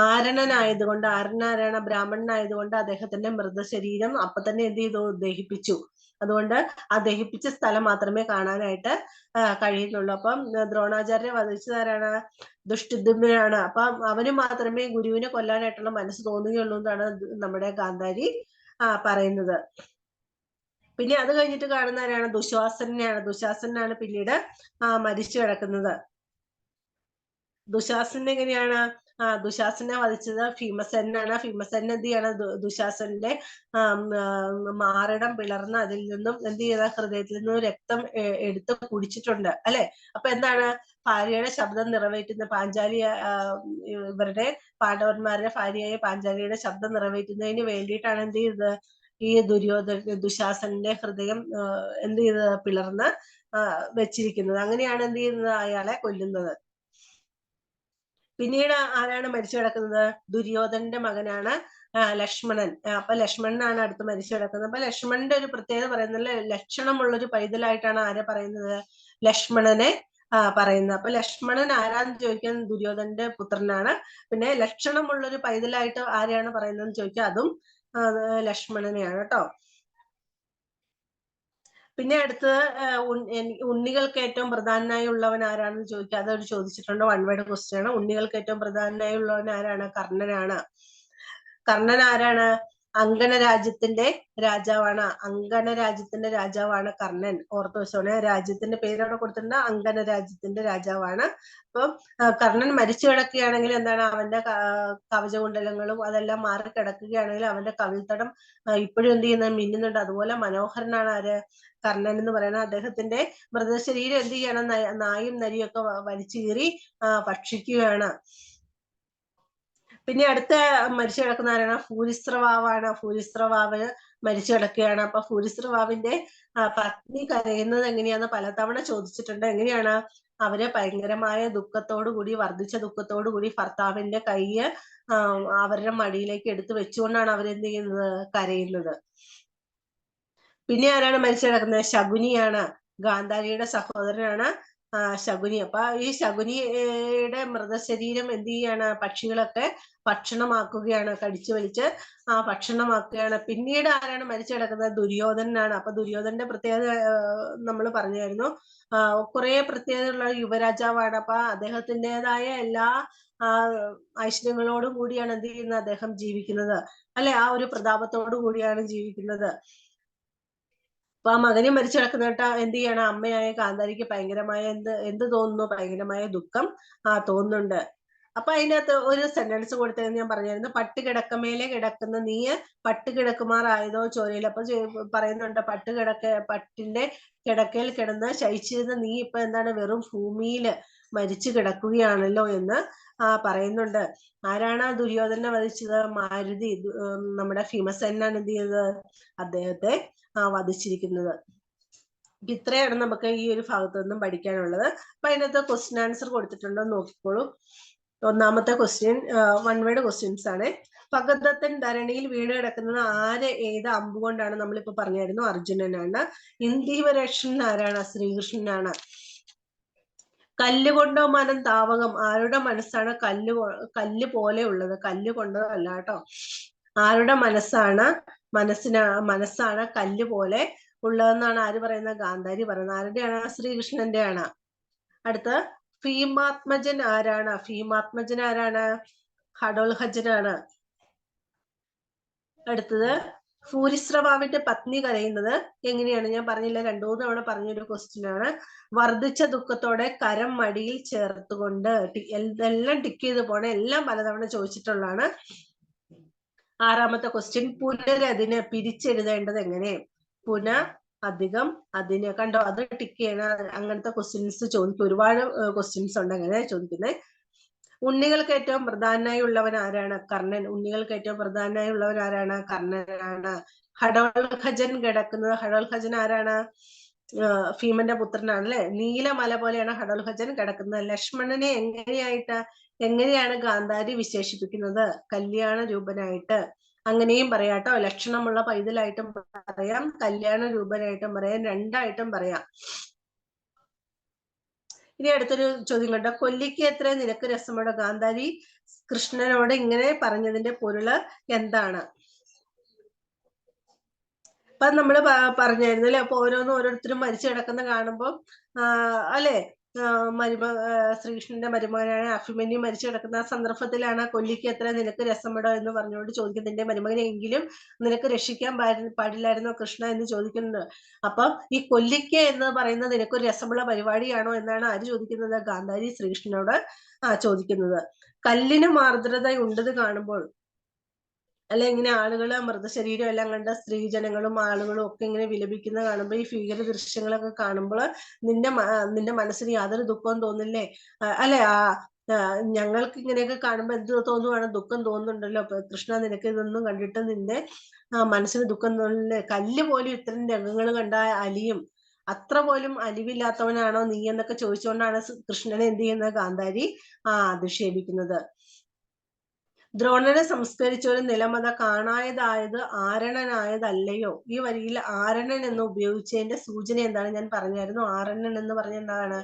ആരണനായതുകൊണ്ട്, ആരണാരാണ്? ബ്രാഹ്മണനായതുകൊണ്ട് അദ്ദേഹത്തിന്റെ മൃതശരീരം അപ്പൊ തന്നെ എന്ത് ചെയ്തു? ദഹിപ്പിച്ചു. അതുകൊണ്ട് ആ ദഹിപ്പിച്ച സ്ഥലം മാത്രമേ കാണാനായിട്ട് കഴിയുന്നുള്ളൂ. അപ്പം ദ്രോണാചാര്യ വധിച്ചതാരാണ്? ദുഷ്ടുദ്യുമ്നനാണ്. അപ്പൊ അവന് മാത്രമേ ഗുരുവിനെ കൊല്ലാനായിട്ടുള്ള മനസ്സ് തോന്നുകയുള്ളൂ എന്നാണ് നമ്മുടെ ഗാന്ധാരി പറയുന്നത്. പിന്നെ അത് കഴിഞ്ഞിട്ട് കാണുന്ന ആരാണ്? ദുശാസനെയാണ്. ദുശാസനാണ് പിന്നീട് മരിച്ചു കിടക്കുന്നത്. ദുശാസന എങ്ങനെയാണ്? ദുശാസനെ വധിച്ചത് ഭീമസേനാണ്. ഭീമസേന എന്ത് ചെയ്യാണ്? ദുശാസന്റെ മാറിടം പിളർന്ന് അതിൽ നിന്നും എന്ത് ചെയ്ത? ഹൃദയത്തിൽ നിന്നും രക്തം എടുത്ത് കുടിച്ചിട്ടുണ്ട് അല്ലെ? അപ്പൊ എന്താണ്? ഭാര്യയുടെ ശബ്ദം നിറവേറ്റുന്ന പാഞ്ചാലി, ഇവരുടെ പാണ്ഡവന്മാരുടെ ഭാര്യയായ പാഞ്ചാലിയുടെ ശബ്ദം നിറവേറ്റുന്നതിന് വേണ്ടിയിട്ടാണ് എന്ത് ചെയ്തത്? ഈ ദുശാസന്റെ ഹൃദയം എന്ത് ചെയ്തത്? പിളർന്ന് വെച്ചിരിക്കുന്നത്. അങ്ങനെയാണ് എന്ത് ചെയ്യുന്നത്? അയാളെ കൊല്ലുന്നത്. പിന്നീട് ആരാണ് മരിച്ചു കിടക്കുന്നത്? ദുര്യോധനന്റെ മകനാണ് ലക്ഷ്മണൻ. അപ്പൊ ലക്ഷ്മണനാണ് അടുത്ത് മരിച്ചു കിടക്കുന്നത്. അപ്പൊ ലക്ഷ്മണന്റെ ഒരു പ്രത്യേകത പറയുന്നത്, ലക്ഷണമുള്ളൊരു പൈതലായിട്ടാണ് ആരെ പറയുന്നത്? ലക്ഷ്മണനെ പറയുന്നത്. അപ്പൊ ലക്ഷ്മണൻ ആരാന്ന് ചോദിക്കാൻ ദുര്യോധനന്റെ പുത്രനാണ്. പിന്നെ ലക്ഷണമുള്ളൊരു പൈതലായിട്ട് ആരെയാണ് പറയുന്നതെന്ന് ചോദിക്കുക, അതും ലക്ഷ്മണനെയാണ് കേട്ടോ. പിന്നെ അടുത്ത് ഉണ്ണികൾക്ക് ഏറ്റവും പ്രധാനനായി ഉള്ളവൻ ആരാണെന്ന് ചോദിക്കുക, അതൊരു ചോദിച്ചിട്ടുണ്ട്. വൺ വേർഡ് ക്വസ്റ്റ്യൻ ആണ്. ഉണ്ണികൾക്ക് ഏറ്റവും പ്രധാനനായി ഉള്ളവൻ ആരാണ്? കർണനാണ്. കർണൻ ആരാണ്? അങ്കണ രാജ്യത്തിന്റെ രാജാവാണ്. അങ്കണ രാജ്യത്തിന്റെ രാജാവാണ് കർണൻ. ഓർത്ത് വെച്ചോണേ, രാജ്യത്തിന്റെ പേരവിടെ കൊടുത്തിട്ടുണ്ട്. അങ്കണ രാജ്യത്തിന്റെ രാജാവാണ്. അപ്പം കർണൻ മരിച്ചു കിടക്കുകയാണെങ്കിൽ എന്താണ്? അവന്റെ കവചകുണ്ടലങ്ങളും അതെല്ലാം മാറി കിടക്കുകയാണെങ്കിൽ അവന്റെ കവിൾത്തടം ഇപ്പോഴും എന്ത് ചെയ്യുന്നത്? മിന്നുന്നുണ്ട്. അതുപോലെ മനോഹരനാണ് ആര്? കർണൻ എന്ന് പറയുന്നത്. അദ്ദേഹത്തിന്റെ മൃതശരീരം എന്ത് ചെയ്യണം? നായും നരിയും ഒക്കെ വലിച്ചു കീറി ഭക്ഷിക്കുകയാണ്. പിന്നെ അടുത്ത മരിച്ചു കിടക്കുന്ന ആരാണ്? ഭൂരിസ്രവാവാണ്. ഭൂരിസ്രവാവ് മരിച്ചു കിടക്കുകയാണ്. അപ്പൊ ഭൂരിസ്രവാവിന്റെ പത്നി കരയുന്നത് എങ്ങനെയാന്ന് പലതവണ ചോദിച്ചിട്ടുണ്ട്. എങ്ങനെയാണ്? അവര് ഭയങ്കരമായ ദുഃഖത്തോടു കൂടി, വർദ്ധിച്ച ദുഃഖത്തോടു കൂടി ഭർത്താവിന്റെ കൈയ്യ് അവരുടെ മടിയിലേക്ക് എടുത്തു വെച്ചുകൊണ്ടാണ് അവരെന്ത് ചെയ്യുന്നത്? കരയുന്നത്. പിന്നെ ആരാണ് മരിച്ചു കിടക്കുന്നത്? ശകുനിയാണ്. ഗാന്ധാരിയുടെ സഹോദരനാണ് ശകുനി. അപ്പൊ ഈ ശകുനിയുടെ മൃതശരീരം എന്ത് ചെയ്യാണ്? പക്ഷികളൊക്കെ ഭക്ഷണമാക്കുകയാണ്, കടിച്ചു വലിച്ച് ഭക്ഷണമാക്കുകയാണ്. പിന്നീട് ആരാണ് മരിച്ചു കിടക്കുന്നത്? ദുര്യോധനാണ്. അപ്പൊ ദുര്യോധനന്റെ പ്രത്യേകത നമ്മൾ പറഞ്ഞായിരുന്നു. കുറെ പ്രത്യേകതയുള്ള യുവരാജാവാണ്. അപ്പൊ അദ്ദേഹത്തിൻ്റെതായ എല്ലാ ഐശ്വര്യങ്ങളോടും കൂടിയാണ് എന്ത് ചെയ്യുന്നത്? അദ്ദേഹം ജീവിക്കുന്നത് അല്ലെ? ആ ഒരു പ്രതാപത്തോടു കൂടിയാണ് ജീവിക്കുന്നത്. അപ്പൊ ആ മകനെ മരിച്ചു കിടക്കുന്നിട്ട് എന്ത് ചെയ്യണം? അമ്മയായ ഗാന്ധാരിക്ക് ഭയങ്കരമായ എന്ത് തോന്നുന്നു? ഭയങ്കരമായ ദുഃഖം തോന്നുന്നുണ്ട്. അപ്പൊ അതിനകത്ത് ഒരു സെന്റൻസ് കൊടുത്തതെന്ന് ഞാൻ പറഞ്ഞായിരുന്നു, പട്ട് കിടക്കമേലെ കിടക്കുന്ന നീ പട്ട് കിടക്കുമാറായതോ ചോരയിൽ. അപ്പൊ പറയുന്നുണ്ട് പട്ടിന്റെ കിടക്കയിൽ കിടന്ന് ശയിച്ചിരുന്ന നീ ഇപ്പൊ എന്താണ് വെറും ഭൂമിയിൽ മരിച്ചു കിടക്കുകയാണല്ലോ എന്ന് പറയുന്നുണ്ട്. ആരാണ് ദുര്യോധനെ വധിച്ചത്? മാരുതി, നമ്മുടെ ഭീമസേനാണ് എന്ത് ചെയ്തത്? അദ്ദേഹത്തെ വധിച്ചിരിക്കുന്നത്. ഇത്രയാണ് നമുക്ക് ഈ ഒരു ഭാഗത്തു നിന്നും പഠിക്കാനുള്ളത്. അപ്പൊ അതിനകത്ത് ക്വസ്റ്റ്യൻ ആൻസർ കൊടുത്തിട്ടുണ്ടോ നോക്കിക്കോളൂ. ഒന്നാമത്തെ ക്വസ്റ്റ്യൻ 1 വേർഡ് ക്വസ്റ്റ്യൻസ് ആണ്. ഭഗദത്തൻ ധരണിയിൽ വീണ് കിടക്കുന്നത് ആര് ഏത് അമ്പുകൊണ്ടാണ്? നമ്മളിപ്പോ പറഞ്ഞായിരുന്നു അർജുനനാണ്. ഇന്ദീവരക്ഷൻ ആരാണ്? ശ്രീകൃഷ്ണനാണ്. കല്ലുകൊണ്ടോ മനം താവകം, ആരുടെ മനസ്സാണ് കല്ല് പോലെ ഉള്ളത്? കല്ല് കൊണ്ടതല്ല കേട്ടോ. ആരുടെ മനസ്സാണ് കല്ല് പോലെ ഉള്ളതെന്നാണ് ആര് പറയുന്നത്? ഗാന്ധാരി പറയുന്നത്. ആരുടെയാണ്? ശ്രീകൃഷ്ണന്റെ ആണ്. അടുത്ത ഭീമാത്മജൻ ആരാണ്? ഭീമാത്മജൻ ആരാണ്? ഘടോത്കചനാണ്. അടുത്തത് ഭൂരിശ്രവാവിന്റെ പത്നി കരയുന്നത് എങ്ങനെയാണ്? ഞാൻ പറഞ്ഞില്ല, 2-3 തവണ പറഞ്ഞൊരു ക്വസ്റ്റ്യൻ ആണ്. വർദ്ധിച്ച ദുഃഖത്തോടെ കരം മടിയിൽ ചേർത്തുകൊണ്ട്. എല്ലാം ടിക്ക് ചെയ്ത് പോണേ, എല്ലാം പലതവണ ചോദിച്ചിട്ടുള്ളതാണ്. 6ാമത്തെ ക്വസ്റ്റ്യൻ പുനരതിന് പിരിച്ചെഴുതേണ്ടത് എങ്ങനെ? പുന അധികം അതിന്. കണ്ടോ, അത് ടിക്ക് ചെയ്യണം. അങ്ങനത്തെ ക്വസ്റ്റ്യൻസ് ചോദിക്കും. ഒരുപാട് ക്വസ്റ്റ്യൻസ് ഉണ്ട് അങ്ങനെ ചോദിക്കുന്നത്. ഉണ്ണികൾക്ക് ഏറ്റവും പ്രധാനമായി ഉള്ളവൻ ആരാണ്? കർണൻ. ഉണ്ണികൾക്ക് ഏറ്റവും പ്രധാനമായി ഉള്ളവൻ ആരാണ്? കർണനാണ്. ഘടോത്കചൻ കിടക്കുന്നത്, ഘടോത്കചൻ ആരാണ്? ഭീമന്റെ പുത്രനാണ് അല്ലെ. നീലമല പോലെയാണ് ഘടോത്കചൻ കിടക്കുന്നത്. ലക്ഷ്മണനെ എങ്ങനെയാണ് ഗാന്ധാരി വിശേഷിപ്പിക്കുന്നത്? കല്യാണ രൂപനായിട്ട്. അങ്ങനെയും പറയാട്ടോ. ലക്ഷണമുള്ള പൈതലായിട്ടും പറയാം, കല്യാണ രൂപനായിട്ടും പറയാം, രണ്ടായിട്ടും പറയാം. ഇനി അടുത്തൊരു ചോദ്യം കണ്ടോ. കൊല്ലിക്ക് എത്ര നിനക്ക് രസമുണ്ടോ? ഗാന്ധാരി കൃഷ്ണനോട് ഇങ്ങനെ പറഞ്ഞതിന്റെ പൊരുള് എന്താണ്? അപ്പൊ നമ്മള് പറഞ്ഞായിരുന്നു അല്ലെ. അപ്പൊ ഓരോരുത്തരും മരിച്ചു കിടക്കുന്ന കാണുമ്പോൾ അല്ലെ, ശ്രീകൃഷ്ണന്റെ മരുമകനായ അഭിമന്യു മരിച്ചു കിടക്കുന്ന ആ സന്ദർഭത്തിലാണ് കൊല്ലിക്ക് എത്ര നിനക്ക് രസമുണ്ടോ എന്ന് പറഞ്ഞുകൊണ്ട് ചോദിക്കുന്നത്. നിന്റെ മരുമകനെങ്കിലും നിനക്ക് രക്ഷിക്കാൻ പാടില്ലായിരുന്നോ കൃഷ്ണ എന്ന് ചോദിക്കുന്നത്. അപ്പൊ ഈ കൊല്ലിക്ക എന്ന് പറയുന്നത് നിനക്കൊരു രസമുള്ള പരിപാടിയാണോ എന്നാണ് ആര് ചോദിക്കുന്നത്? ഗാന്ധാരി ശ്രീകൃഷ്ണനോട് ചോദിക്കുന്നത്. കല്ലിന് ആർദ്രത ഉണ്ടത് കാണുമ്പോൾ, അല്ലെ, ഇങ്ങനെ ആളുകള് മൃതശരീരം എല്ലാം കണ്ട സ്ത്രീജനങ്ങളും ആളുകളും ഒക്കെ ഇങ്ങനെ വിലപിക്കുന്ന കാണുമ്പോൾ, ഈ ഭീകര ദൃശ്യങ്ങളൊക്കെ കാണുമ്പോൾ നിന്റെ മനസ്സിന് യാതൊരു ദുഃഖവും തോന്നില്ലേ? അല്ലെ, ഞങ്ങൾക്ക് ഇങ്ങനെയൊക്കെ കാണുമ്പോൾ എന്ത് തോന്നുവാണ്? ദുഃഖം തോന്നുന്നുണ്ടല്ലോ. കൃഷ്ണ, നിനക്ക് ഇതൊന്നും കണ്ടിട്ട് നിന്റെ മനസ്സിന് ദുഃഖം തോന്നില്ലേ? കല്ല് പോലും ഇത്തരം രംഗങ്ങൾ കണ്ട അലിയും. അത്ര പോലും അലിവില്ലാത്തവനാണോ നീ എന്നൊക്കെ ചോദിച്ചുകൊണ്ടാണ് കൃഷ്ണനെ എന്ത് ചെയ്യുന്നത്? ഗാന്ധാരി അധിക്ഷേപിക്കുന്നത്. ദ്രോണനെ സംസ്കരിച്ചൊരു നിലമത കാണായതായത് ആരണനായതല്ലയോ? ഈ വരിയിൽ ആരണൻ എന്ന് ഉപയോഗിച്ചതിന്റെ സൂചന എന്താണ്? ഞാൻ പറഞ്ഞായിരുന്നു. ആരണൻ എന്ന് പറഞ്ഞ എന്താണ്?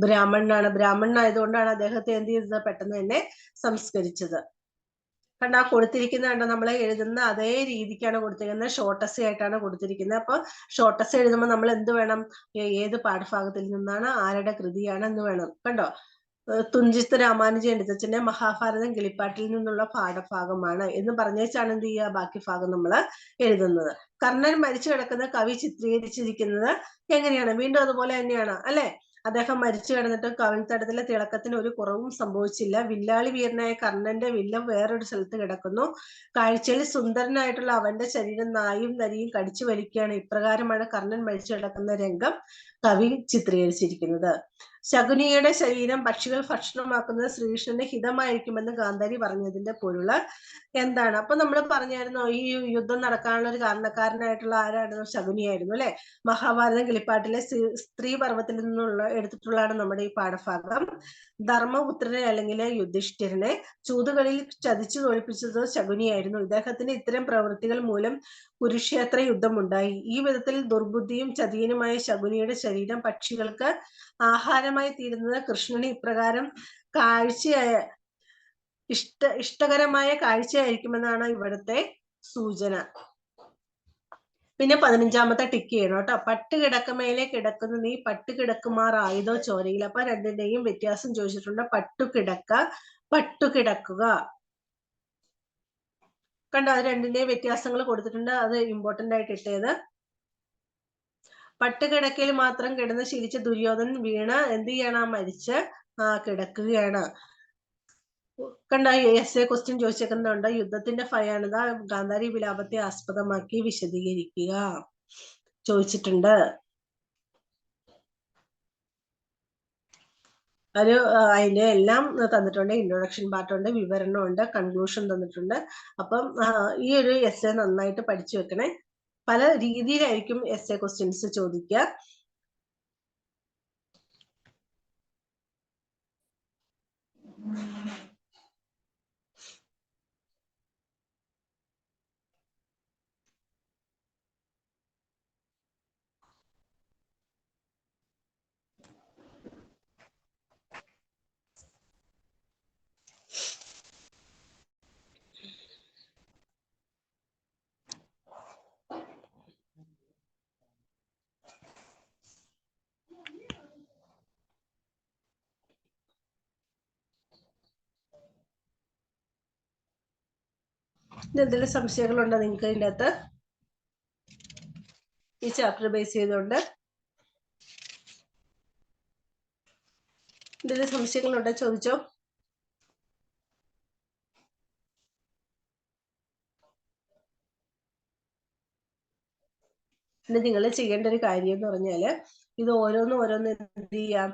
ബ്രാഹ്മണനാണ്. ബ്രാഹ്മണനായതുകൊണ്ടാണ് അദ്ദേഹത്തെ എന്ത് ചെയ്തത്? പെട്ടെന്ന് തന്നെ സംസ്കരിച്ചത്. കണ്ട, കൊടുത്തിരിക്കുന്ന കണ്ടോ, നമ്മളെ എഴുതുന്ന അതേ രീതിക്കാണ് കൊടുത്തിരിക്കുന്നത്. ഷോർട്ടസ് ആയിട്ടാണ് കൊടുത്തിരിക്കുന്നത്. അപ്പൊ ഷോർട്ടസ് എഴുതുമ്പോൾ നമ്മൾ എന്ത് വേണം? ഏത് പാഠഭാഗത്തിൽ നിന്നാണ്, ആരുടെ കൃതിയാണ് എന്ന് വേണം. കണ്ടോ, തുഞ്ചത്ത് രാമാനുജൻ എഴുത്തച്ഛന്റെ മഹാഭാരതം കിളിപ്പാട്ടിൽ നിന്നുള്ള പാഠഭാഗമാണ് എന്ന് പറഞ്ഞേച്ചാണ് എന്ത് ചെയ്യുക? ബാക്കി ഭാഗം നമ്മൾ എഴുതുന്നത്. കർണൻ മരിച്ചു കിടക്കുന്ന കവി ചിത്രീകരിച്ചിരിക്കുന്നത് എങ്ങനെയാണ്? വീണ്ടും അതുപോലെ തന്നെയാണ് അല്ലെ. അദ്ദേഹം മരിച്ചു കിടന്നിട്ട് കവിൾത്തടത്തിലെ തിളക്കത്തിന് ഒരു കുറവും സംഭവിച്ചില്ല. വില്ലാളി വീരനായ കർണന്റെ വില്ലം വേറൊരു സ്ഥലത്ത് കിടക്കുന്നു. കാഴ്ചയിൽ സുന്ദരനായിട്ടുള്ള അവന്റെ ശരീരം നായും നരിയും കടിച്ചു വലിക്കുകയാണ്. ഇപ്രകാരമാണ് കർണൻ മരിച്ചു കിടക്കുന്ന രംഗം കവി ചിത്രീകരിച്ചിരിക്കുന്നത്. ശകുനിയുടെ ശരീരം പക്ഷികൾ ഭക്ഷണമാക്കുന്നത് ശ്രീകൃഷ്ണന്റെ ഹിതമായിരിക്കുമെന്ന് ഗാന്ധാരി പറഞ്ഞതിന്റെ പൊരുള് എന്താണ്? അപ്പൊ നമ്മൾ പറഞ്ഞായിരുന്നു, ഈ യുദ്ധം നടക്കാനുള്ള ഒരു കാരണക്കാരനായിട്ടുള്ള ആരായിരുന്നു? ശകുനിയായിരുന്നു അല്ലെ. മഹാഭാരതം കിളിപ്പാട്ടിലെ സ്ത്രീ പർവ്വത്തിൽ നിന്നുള്ള എടുത്തിട്ടുള്ളതാണ് നമ്മുടെ ഈ പാഠഭാഗം. ധർമ്മപുത്രനെ അല്ലെങ്കിൽ യുധിഷ്ഠിരനെ ചൂതുകളിൽ ചതിച്ചു തോൽപ്പിച്ചത് ശകുനിയായിരുന്നു. ഇദ്ദേഹത്തിന്റെ ഇത്തരം പ്രവൃത്തികൾ മൂലം കുരുക്ഷേത്ര യുദ്ധമുണ്ടായി. ഈ വിധത്തിൽ ദുർബുദ്ധിയും ചതിയനുമായ ശകുനിയുടെ ശരീരം പക്ഷികൾക്ക് ആഹാരമായി തീരുന്നത് കൃഷ്ണന് ഇപ്രകാരം ഇഷ്ടകരമായ കാഴ്ചയായിരിക്കുമെന്നാണ് ഇവിടുത്തെ സൂചന. പിന്നെ 15ാമത്തെ ടിക്ക് ചെയ്യണം കേട്ടോ. പട്ട് കിടക്കമേലെ കിടക്കുന്ന നീ പട്ട് കിടക്കുമാറായതോ ചോരയിൽ. അപ്പൊ രണ്ടിന്റെയും വ്യത്യാസം ചോദിച്ചിട്ടുണ്ട്. പട്ടുകിടക്കുക. കണ്ടോ, അത് രണ്ടിന്റെയും വ്യത്യാസങ്ങൾ കൊടുത്തിട്ടുണ്ട്. അത് ഇമ്പോർട്ടന്റ് ആയിട്ട് ഇട്ടത്. പട്ടുകിടക്കയിൽ മാത്രം കിടന്ന് ശീലിച്ച ദുര്യോധനൻ വീണ് എന്ത് ചെയ്യണം? മരിച്ച് കിടക്കുകയാണ്. കണ്ട എസ് എ ക്വസ്റ്റ്യൻ ചോദിച്ചേക്കുന്നുണ്ട്. യുദ്ധത്തിന്റെ ഭയാനത ഗാന്ധാരി വിലാപത്തെ ആസ്പദമാക്കി വിശദീകരിക്കുക ചോദിച്ചിട്ടുണ്ട്. ഒരു അതിന്റെ എല്ലാം തന്നിട്ടുണ്ട്. ഇൻട്രൊഡക്ഷൻ പാർട്ടുണ്ട്, വിവരണമുണ്ട്, കൺക്ലൂഷൻ തന്നിട്ടുണ്ട്. അപ്പം ഈ ഒരു എസ് എ നന്നായിട്ട് പഠിച്ചു വെക്കണേ. പല രീതിയിലായിരിക്കും എസ് എ ക്വസ്റ്റ്യൻസ് ചോദിക്കുക. എന്തെങ്കിലും സംശയങ്ങളുണ്ടോ നിങ്ങൾക്ക് ഇതിൻ്റെ അകത്ത്? ഈ ചാപ്റ്റർ ബേസ് ചെയ്തുകൊണ്ട് എന്തെങ്കിലും സംശയങ്ങളുണ്ടോ? ചോദിച്ചോ. പിന്നെ നിങ്ങൾ ചെയ്യേണ്ട ഒരു കാര്യം എന്ന് പറഞ്ഞാല് ഇത് ഓരോന്ന് എന്ത് ചെയ്യാം,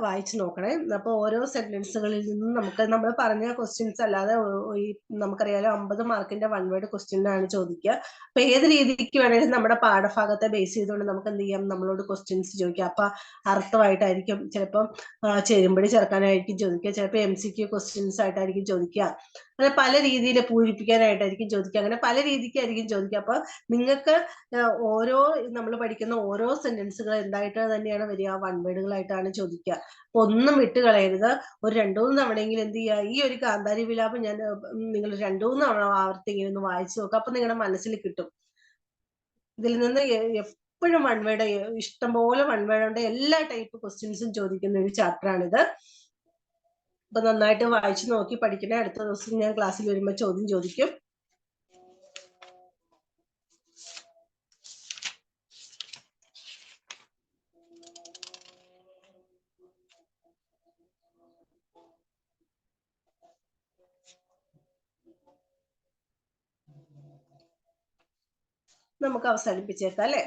വായിച്ചു നോക്കണേ. അപ്പൊ ഓരോ സെന്റൻസുകളിൽ നിന്നും നമുക്ക് നമ്മൾ പറഞ്ഞ ക്വസ്റ്റ്യൻസ് അല്ലാതെ ഈ നമുക്കറിയാലോ 50 മാർക്കിന്റെ 1 വേർഡ് ക്വസ്റ്റ്യൻ ആണ് ചോദിക്കുക. അപ്പൊ ഏത് രീതിക്ക് വേണേലും നമ്മുടെ പാഠഭാഗത്തെ ബേസ് ചെയ്തുകൊണ്ട് നമുക്ക് എന്ത് ചെയ്യാം, നമ്മളോട് ക്വസ്റ്റ്യൻസ് ചോദിക്കാം. അപ്പൊ അർത്ഥമായിട്ടായിരിക്കും, ചിലപ്പം ചേരുമ്പടി ചേർക്കാനായിരിക്കും ചോദിക്കുക, ചിലപ്പോൾ MCQ ക്വസ്റ്റ്യൻസ് ആയിട്ടായിരിക്കും ചോദിക്കുക, അങ്ങനെ പല രീതിയിൽ പൂരിപ്പിക്കാനായിട്ടായിരിക്കും ചോദിക്കുക, അങ്ങനെ പല രീതിക്കായിരിക്കും ചോദിക്കുക. അപ്പൊ നിങ്ങൾക്ക് ഓരോ നമ്മൾ പഠിക്കുന്ന ഓരോ സെന്റൻസുകൾ എന്തായിട്ട് തന്നെയാണ് വരിക, 1 വേർഡുകളായിട്ടാണ് ചോദിക്കുക. അപ്പൊ ഒന്നും വിട്ട് കളയരുത്. ഒരു 2-3 തവണയെങ്കിലും എന്ത് ചെയ്യുക, ഈ ഒരു ഗാന്ധാരി വിലാപം ഞാൻ നിങ്ങൾ 2-3 തവണ ആവർത്തിങ്ങനെ ഒന്ന് വായിച്ചു നോക്കുക. അപ്പൊ നിങ്ങളുടെ മനസ്സിൽ കിട്ടും. ഇതിൽ നിന്ന് എപ്പോഴും 1 വേർഡ്, ഇഷ്ടംപോലെ 1 വേർഡ് ഉണ്ട്. എല്ലാ ടൈപ്പ് ക്വസ്റ്റ്യൻസും ചോദിക്കുന്ന ഒരു ചാപ്റ്റർ ആണിത്. അപ്പൊ നന്നായിട്ട് വായിച്ചു നോക്കി പഠിക്കണേ. അടുത്ത ദിവസം ഞാൻ ക്ലാസ്സിൽ വരുമ്പോൾ ചോദ്യം ചോദിക്കും. നമുക്ക് അവസാനിപ്പിച്ചേക്കാം അല്ലെ?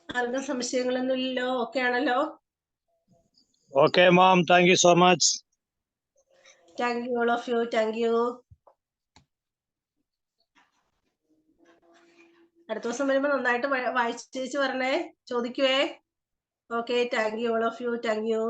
ആർക്കും സംശയങ്ങളൊന്നും ഇല്ലല്ലോ? ഓക്കെ ആണല്ലോ? Okay, mom. Thank you so much. Thank you all of you. Thank you. അടുത്ത ദിവസം വരുമ്പോ നന്നായിട്ട് വായിച്ചേച്ച് പറഞ്ഞേ, ചോദിക്കുവേ. Okay, thank you all of you. Thank you.